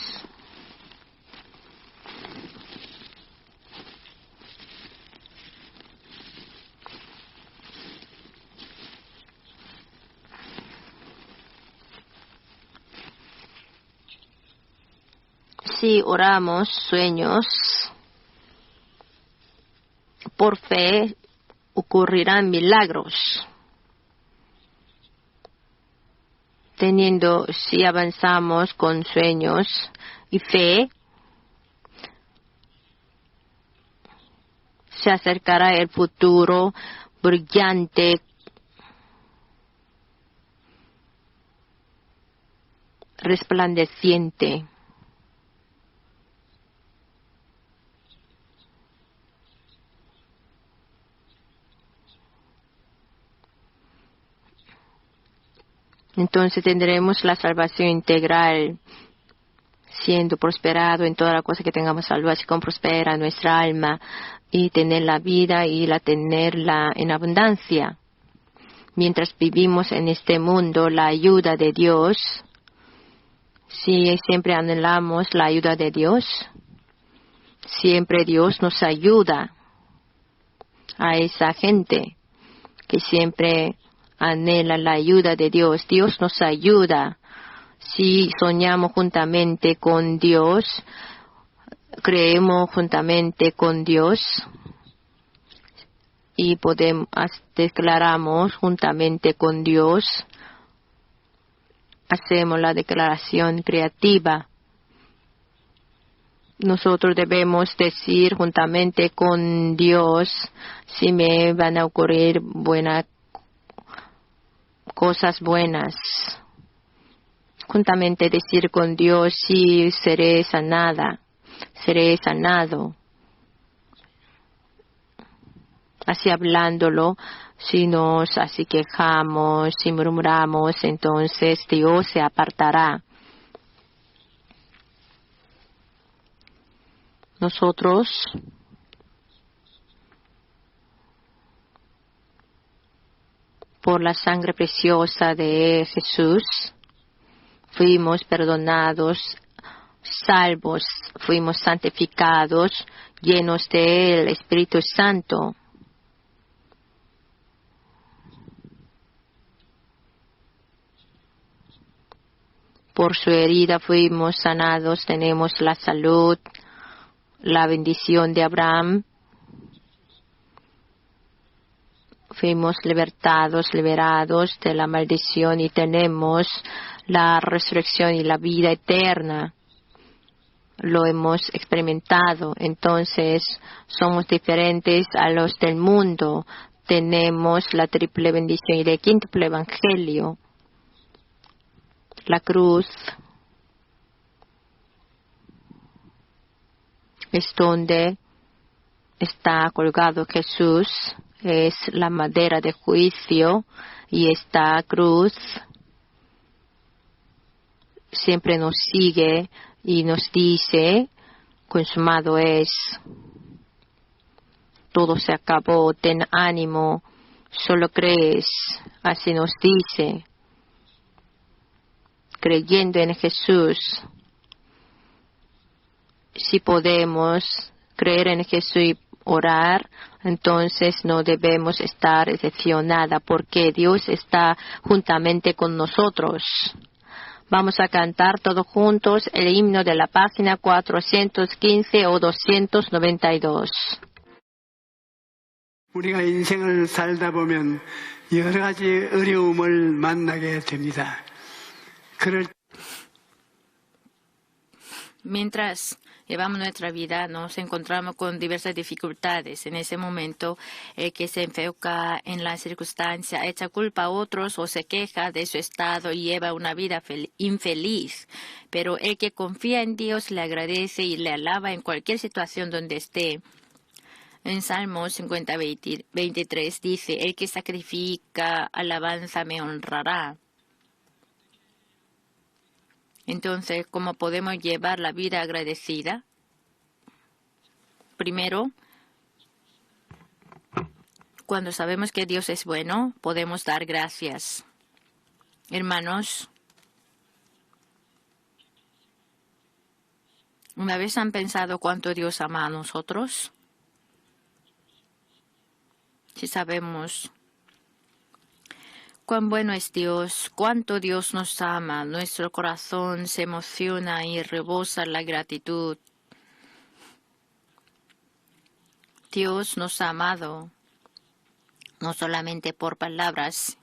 [SPEAKER 2] si oramos sueños, por fe ocurrirán milagros. Si avanzamos con sueños y fe, se acercará el futuro brillante, resplandeciente. Entonces tendremos la salvación integral, siendo prosperado en toda la cosa que tengamos salvación, prospera nuestra alma y tener la vida y tenerla en abundancia. Mientras vivimos en este mundo, la ayuda de Dios, si siempre anhelamos la ayuda de Dios, siempre Dios nos ayuda a esa gente que siempre anhela la ayuda de Dios. Dios nos ayuda. Si soñamos juntamente con Dios, creemos juntamente con Dios y declaramos juntamente con Dios, hacemos la declaración creativa. Nosotros debemos decir juntamente con Dios si me van a ocurrir cosas buenas. Juntamente decir con Dios si seré sanada, seré sanado. Así hablándolo, si nos así quejamos, si murmuramos, entonces Dios se apartará. Nosotros por la sangre preciosa de Jesús fuimos perdonados, salvos, fuimos santificados, llenos del Espíritu Santo. Por su herida fuimos sanados, tenemos la salud, la bendición de Abraham. Fuimos liberados de la maldición y tenemos la resurrección y la vida eterna. Lo hemos experimentado. Entonces, somos diferentes a los del mundo. Tenemos la triple bendición y el quíntuple evangelio. La cruz es donde está colgado Jesús. Es la madera de juicio y esta cruz siempre nos sigue y nos dice, consumado es, todo se acabó, ten ánimo, solo crees, así nos dice, creyendo en Jesús. Si podemos creer en Jesús y orar, entonces no debemos estar decepcionada porque Dios está juntamente con nosotros. Vamos a cantar todos juntos el himno de la página 415 o 292.
[SPEAKER 3] 우리가 인생을 살다 보면 여러 가지 어려움을 만나게 됩니다.
[SPEAKER 1] Mientras llevamos nuestra vida, nos encontramos con diversas dificultades. En ese momento, el que se enfoca en la circunstancia echa culpa a otros o se queja de su estado y lleva una vida infeliz. Pero el que confía en Dios le agradece y le alaba en cualquier situación donde esté. En Salmos 50, 23 dice, el que sacrifica alabanza me honrará. Entonces, ¿cómo podemos llevar la vida agradecida? Primero, cuando sabemos que Dios es bueno, podemos dar gracias. Hermanos, ¿una vez han pensado cuánto Dios ama a nosotros? Si sabemos cuán bueno es Dios, cuánto Dios nos ama, nuestro corazón se emociona y rebosa la gratitud. Dios nos ha amado, no solamente por palabras,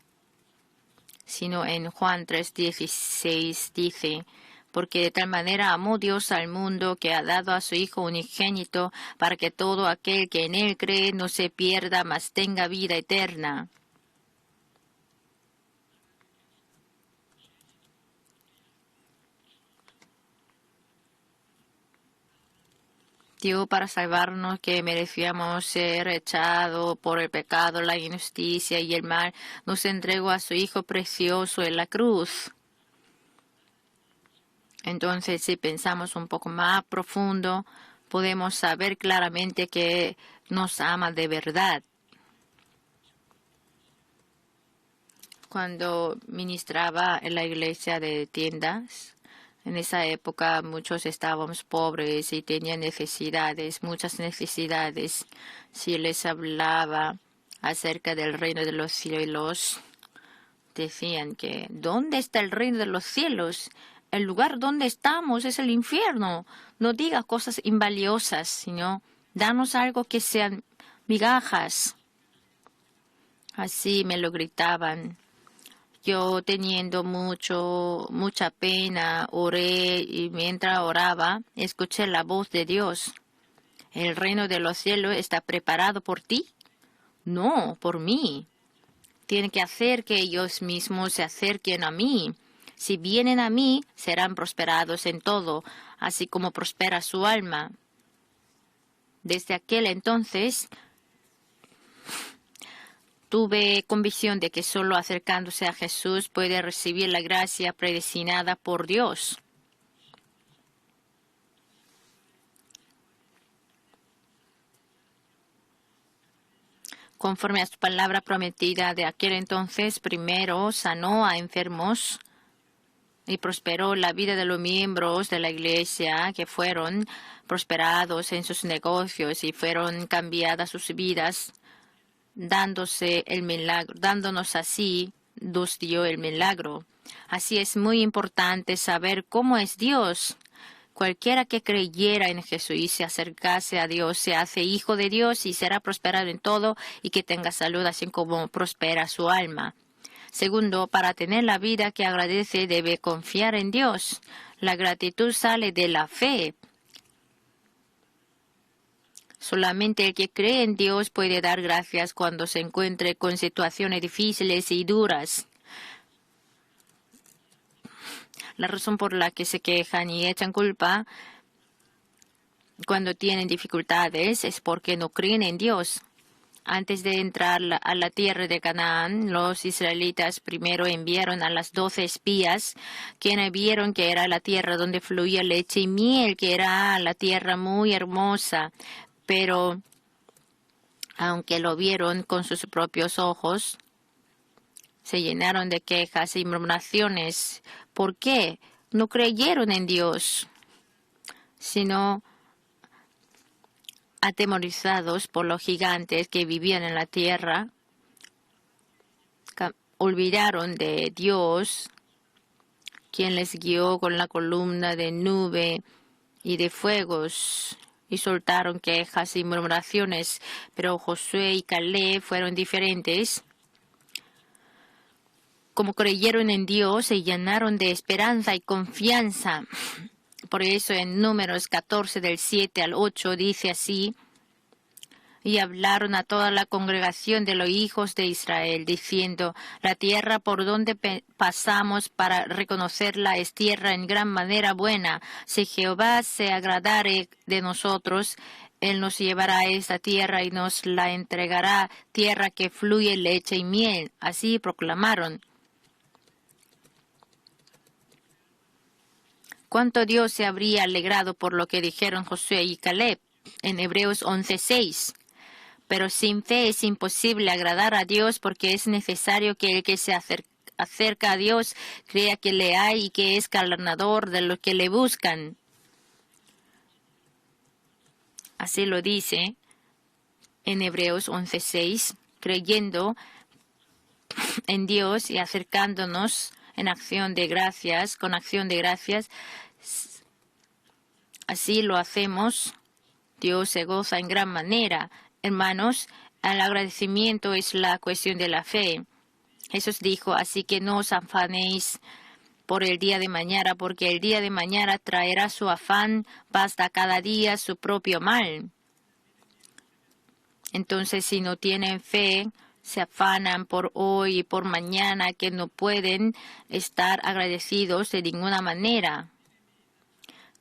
[SPEAKER 1] sino en Juan 3:16 dice, porque de tal manera amó Dios al mundo que ha dado a su Hijo unigénito para que todo aquel que en Él cree no se pierda, mas tenga vida eterna. Dios para salvarnos que merecíamos ser echados por el pecado, la injusticia y el mal, nos entregó a su Hijo precioso en la cruz. Entonces, si pensamos un poco más profundo, podemos saber claramente que nos ama de verdad. Cuando ministraba en la iglesia de tiendas, en esa época muchos estábamos pobres y tenían necesidades, muchas necesidades. Si les hablaba acerca del reino de los cielos, decían que ¿dónde está el reino de los cielos? El lugar donde estamos es el infierno. No digas cosas invaliosas, sino danos algo que sean migajas. Así me lo gritaban. Yo teniendo mucha pena, oré y mientras oraba, escuché la voz de Dios. ¿El reino de los cielos está preparado por ti? No, por mí. Tienen que hacer que ellos mismos se acerquen a mí. Si vienen a mí, serán prosperados en todo, así como prospera su alma. Desde aquel entonces, tuve convicción de que solo acercándose a Jesús puede recibir la gracia predestinada por Dios. Conforme a su palabra prometida de aquel entonces, primero sanó a enfermos y prosperó la vida de los miembros de la iglesia que fueron prosperados en sus negocios y fueron cambiadas sus vidas. Dándonos así, nos dio el milagro. Así es muy importante saber cómo es Dios. Cualquiera que creyera en Jesús y se acercase a Dios, se hace hijo de Dios y será prosperado en todo y que tenga salud así como prospera su alma. Segundo, para tener la vida que agradece debe confiar en Dios. La gratitud sale de la fe. Solamente el que cree en Dios puede dar gracias cuando se encuentre con situaciones difíciles y duras. La razón por la que se quejan y echan culpa cuando tienen dificultades es porque no creen en Dios. Antes de entrar a la tierra de Canaán, los israelitas primero enviaron a las 12 espías, quienes vieron que era la tierra donde fluía leche y miel, que era la tierra muy hermosa. Pero, aunque lo vieron con sus propios ojos, se llenaron de quejas y murmuraciones. ¿Por qué? No creyeron en Dios, sino atemorizados por los gigantes que vivían en la tierra, olvidaron de Dios, quien les guió con la columna de nube y de fuegos, y soltaron quejas y murmuraciones, pero Josué y Caleb fueron diferentes. Como creyeron en Dios, se llenaron de esperanza y confianza. Por eso en Números 14 del 7 al 8 dice así: y hablaron a toda la congregación de los hijos de Israel, diciendo: la tierra por donde pasamos para reconocerla es tierra en gran manera buena. Si Jehová se agradare de nosotros, Él nos llevará a esta tierra y nos la entregará, tierra que fluye leche y miel. Así proclamaron. ¿Cuánto Dios se habría alegrado por lo que dijeron Josué y Caleb? En Hebreos 11:6. Pero sin fe es imposible agradar a Dios, porque es necesario que el que se acerca a Dios crea que le hay y que es galardonador de los que le buscan. Así lo dice en Hebreos 11:6, creyendo en Dios y acercándonos en acción de gracias, con acción de gracias. Así lo hacemos. Dios se goza en gran manera. Hermanos, el agradecimiento es la cuestión de la fe. Jesús dijo: así que no os afanéis por el día de mañana, porque el día de mañana traerá su afán, basta cada día su propio mal. Entonces, si no tienen fe, se afanan por hoy y por mañana, que no pueden estar agradecidos de ninguna manera.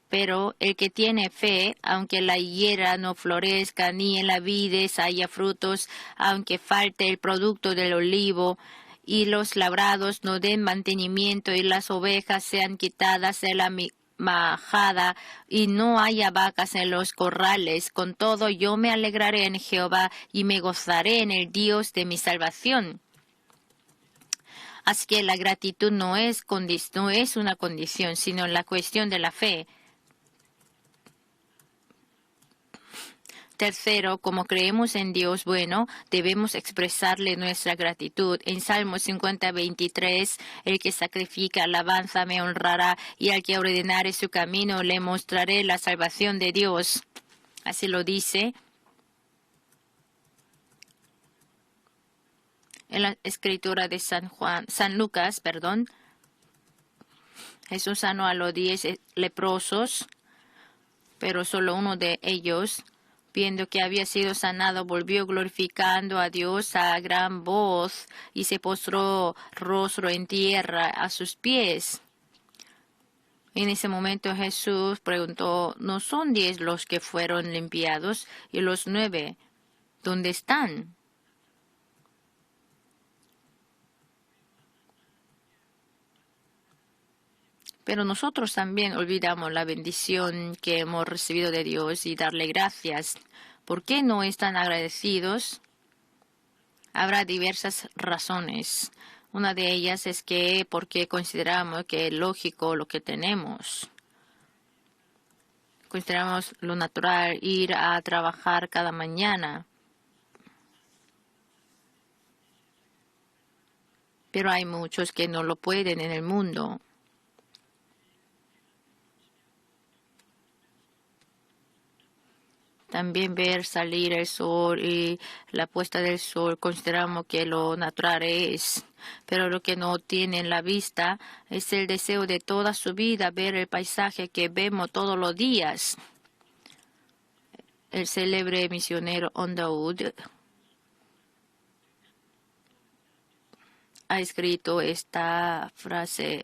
[SPEAKER 1] Pero el que tiene fe, aunque la higuera no florezca, ni en la vides haya frutos, aunque falte el producto del olivo, y los labrados no den mantenimiento, y las ovejas sean quitadas de la majada, y no haya vacas en los corrales, con todo yo me alegraré en Jehová, y me gozaré en el Dios de mi salvación. Así que la gratitud no es una condición, sino la cuestión de la fe. Tercero, como creemos en Dios bueno, debemos expresarle nuestra gratitud. En Salmo 50:23, el que sacrifica alabanza me honrará, y al que ordenare su camino le mostraré la salvación de Dios. Así lo dice en la escritura de San Lucas. Jesús sanó a los 10 leprosos, pero solo uno de ellos, viendo que había sido sanado, volvió glorificando a Dios a gran voz y se postró rostro en tierra a sus pies. En ese momento Jesús preguntó: ¿no son 10 los que fueron limpiados? ¿Y los 9 dónde están? Pero nosotros también olvidamos la bendición que hemos recibido de Dios y darle gracias. ¿Por qué no están agradecidos? Habrá diversas razones. Una de ellas es que porque consideramos que es lógico lo que tenemos. Consideramos lo natural ir a trabajar cada mañana. Pero hay muchos que no lo pueden en el mundo. También ver salir el sol y la puesta del sol consideramos que lo natural es, pero lo que no tiene en la vista es el deseo de toda su vida ver el paisaje que vemos todos los días. El célebre misionero Underwood ha escrito esta frase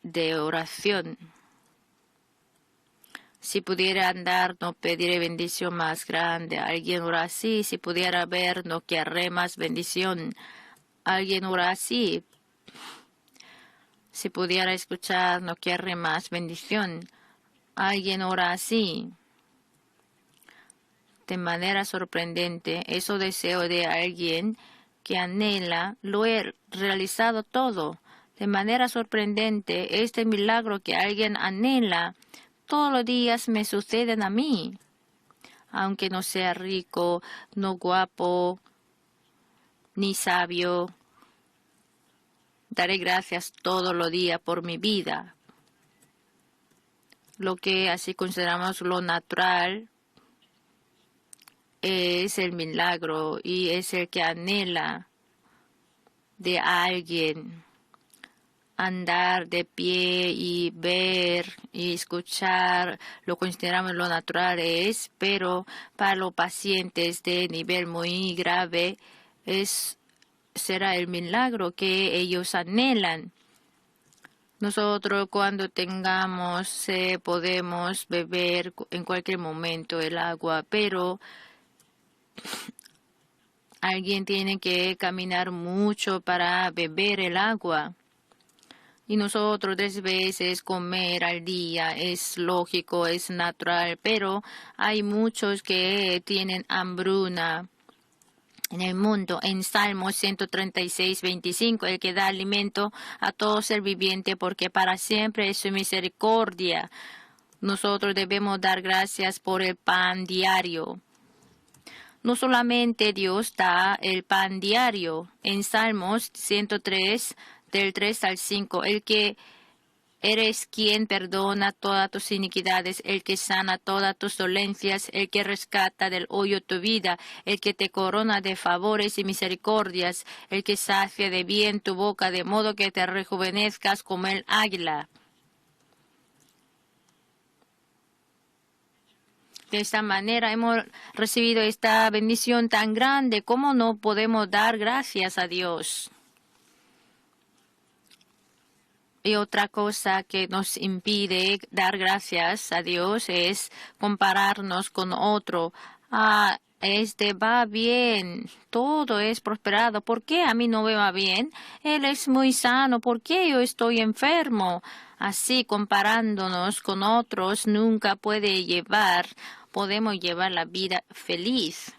[SPEAKER 1] de oración: si pudiera andar, no pediré bendición más grande. Alguien ora así. Si pudiera ver, no querré más bendición. Alguien ora así. Si pudiera escuchar, no querré más bendición. Alguien ora así. De manera sorprendente, ese deseo de alguien que anhela, lo he realizado todo. De manera sorprendente, este milagro que alguien anhela, todos los días me suceden a mí. Aunque no sea rico, no guapo, ni sabio, daré gracias todos los días por mi vida. lo que así consideramos lo natural es el milagro y es el que anhela de alguien andar de pie y ver y escuchar, lo consideramos lo natural es, pero para los pacientes de nivel muy grave será el milagro que ellos anhelan. Nosotros cuando tengamos podemos beber en cualquier momento el agua, pero alguien tiene que caminar mucho para beber el agua. Y nosotros 3 veces comer al día es lógico, es natural, pero hay muchos que tienen hambruna en el mundo. En Salmo 136, 25, el que da alimento a todo ser viviente, porque para siempre es su misericordia. Nosotros debemos dar gracias por el pan diario. No solamente Dios da el pan diario. En Salmos 103, del 3 al 5, el que eres quien perdona todas tus iniquidades, el que sana todas tus dolencias, el que rescata del hoyo tu vida, el que te corona de favores y misericordias, el que sacia de bien tu boca, de modo que te rejuvenezcas como el águila. De esta manera hemos recibido esta bendición tan grande. ¿Cómo no podemos dar gracias a Dios? Y otra cosa que nos impide dar gracias a Dios es compararnos con otro. Este va bien, todo es prosperado. ¿Por qué a mí no me va bien? Él es muy sano. ¿Por qué yo estoy enfermo? Así comparándonos con otros nunca podemos llevar la vida feliz.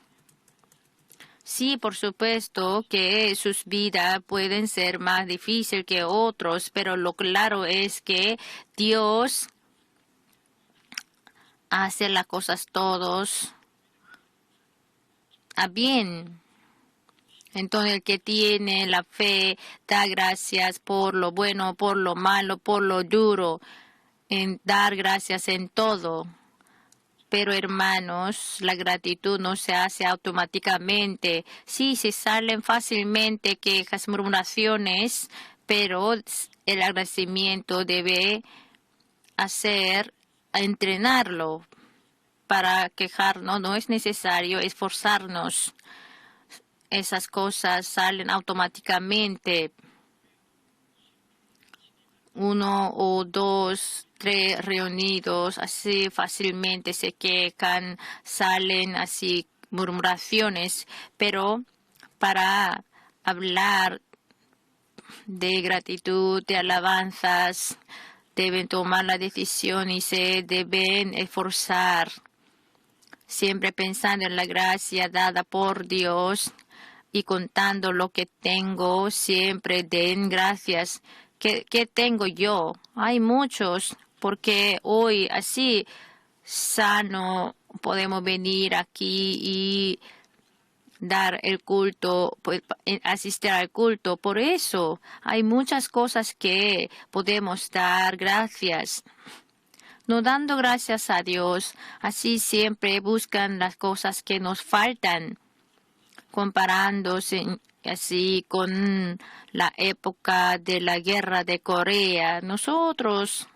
[SPEAKER 1] Sí, por supuesto que sus vidas pueden ser más difíciles que otros, pero lo claro es que Dios hace las cosas todos a bien. Entonces el que tiene la fe da gracias por lo bueno, por lo malo, por lo duro, en dar gracias en todo. Pero hermanos, la gratitud no se hace automáticamente. Sí, se salen fácilmente quejas, murmuraciones, pero el agradecimiento debe entrenarlo. Para quejarnos no es necesario esforzarnos. Esas cosas salen automáticamente. 1 o 2, 3 reunidos, así fácilmente se quejan, salen así murmuraciones, pero para hablar de gratitud, de alabanzas, deben tomar la decisión y se deben esforzar, siempre pensando en la gracia dada por Dios y contando lo que tengo, siempre den gracias. ¿Qué tengo yo? Hay muchos, porque hoy así sano podemos venir aquí y dar el culto, pues, asistir al culto. Por eso hay muchas cosas que podemos dar gracias. No dando gracias a Dios, así siempre buscan las cosas que nos faltan, comparándose así con la época de la guerra de Corea. Nosotros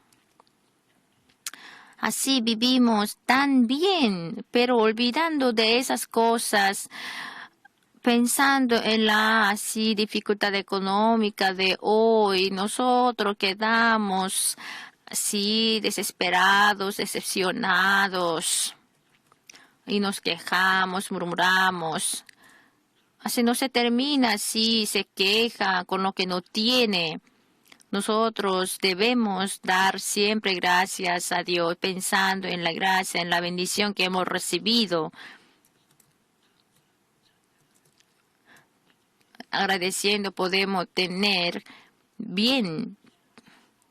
[SPEAKER 1] así vivimos tan bien, pero olvidando de esas cosas, pensando en la así dificultad económica de hoy, nosotros quedamos así desesperados, decepcionados y nos quejamos, murmuramos. Así no se termina, así se queja con lo que no tiene. Nosotros debemos dar siempre gracias a Dios, pensando en la gracia, en la bendición que hemos recibido. Agradeciendo podemos tener bien.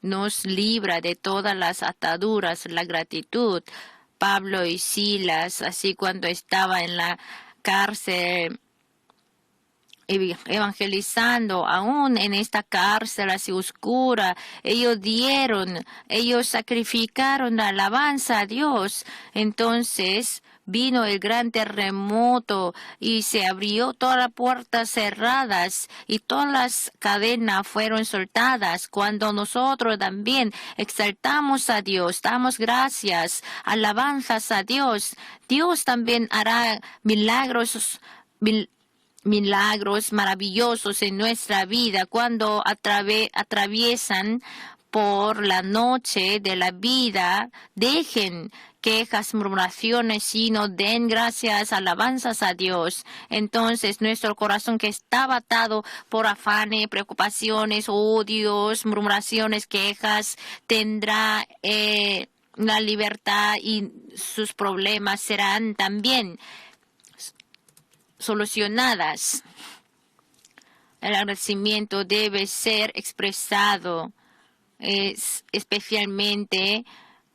[SPEAKER 1] Nos libra de todas las ataduras, la gratitud. Pablo y Silas, así cuando estaba en la cárcel, evangelizando aún en esta cárcel así oscura. Ellos sacrificaron la alabanza a Dios. Entonces vino el gran terremoto y se abrió todas las puertas cerradas y todas las cadenas fueron soltadas. Cuando nosotros también exaltamos a Dios, damos gracias, alabanzas a Dios, Dios también hará milagros maravillosos en nuestra vida cuando atraviesan por la noche de la vida. Dejen quejas, murmuraciones, sino den gracias, alabanzas a Dios. Entonces nuestro corazón que estaba atado por afanes, preocupaciones, odios, murmuraciones, quejas, tendrá la libertad y sus problemas serán también solucionadas. El agradecimiento debe ser expresado, especialmente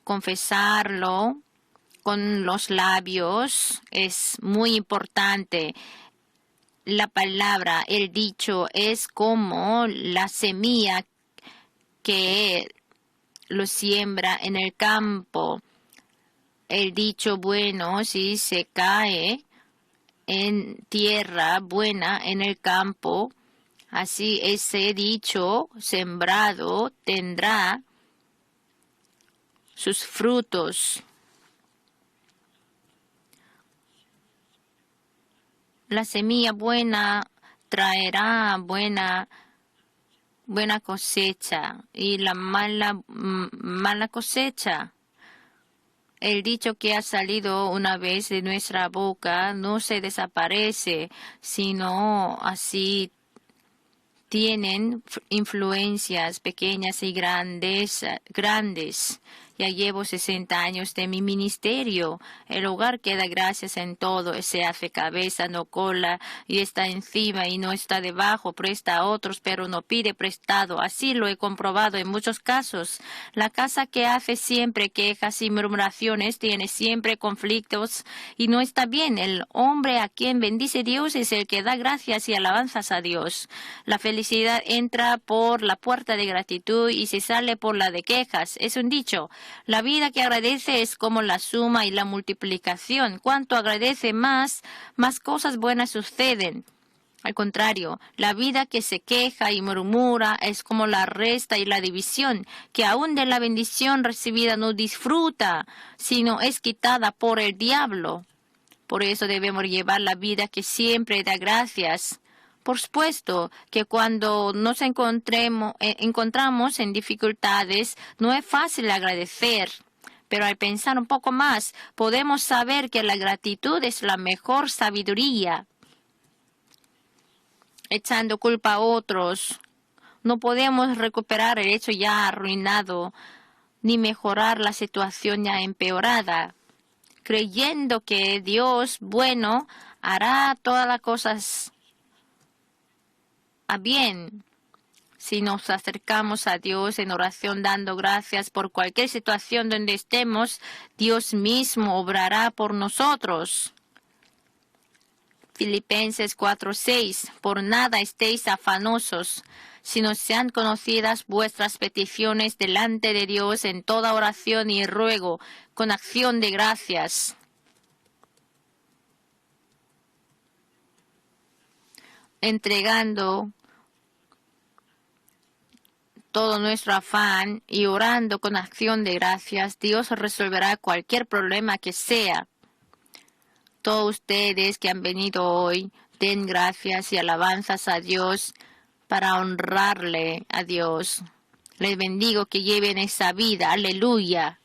[SPEAKER 1] confesarlo con los labios es muy importante. La palabra, el dicho es como la semilla que lo siembra en el campo. El dicho bueno, si se cae en tierra buena en el campo, así ese dicho sembrado tendrá sus frutos. La semilla buena traerá buena cosecha y la mala cosecha. El dicho que ha salido una vez de nuestra boca no se desaparece, sino así tienen influencias pequeñas y grandes. Ya llevo 60 años de mi ministerio. El hogar que da gracias en todo. Se hace cabeza, no cola, y está encima y no está debajo. Presta a otros, pero no pide prestado. Así lo he comprobado en muchos casos. La casa que hace siempre quejas y murmuraciones tiene siempre conflictos y no está bien. El hombre a quien bendice Dios es el que da gracias y alabanzas a Dios. La felicidad entra por la puerta de gratitud y se sale por la de quejas. Es un dicho. La vida que agradece es como la suma y la multiplicación. Cuanto agradece más cosas buenas suceden. Al contrario, la vida que se queja y murmura es como la resta y la división, que aún de la bendición recibida no disfruta, sino es quitada por el diablo. Por eso debemos llevar la vida que siempre da gracias. Por supuesto que cuando nos encontramos en dificultades, no es fácil agradecer. Pero al pensar un poco más, podemos saber que la gratitud es la mejor sabiduría. Echando culpa a otros, no podemos recuperar el hecho ya arruinado, ni mejorar la situación ya empeorada. Creyendo que Dios, bueno, hará todas las cosas a bien. Si nos acercamos a Dios en oración dando gracias por cualquier situación donde estemos, Dios mismo obrará por nosotros. Filipenses 4:6. Por nada estéis afanosos, sino sean conocidas vuestras peticiones delante de Dios en toda oración y ruego, con acción de gracias. Entregando todo nuestro afán y orando con acción de gracias, Dios resolverá cualquier problema que sea. Todos ustedes que han venido hoy, den gracias y alabanzas a Dios para honrarle a Dios. Les bendigo que lleven esa vida. Aleluya.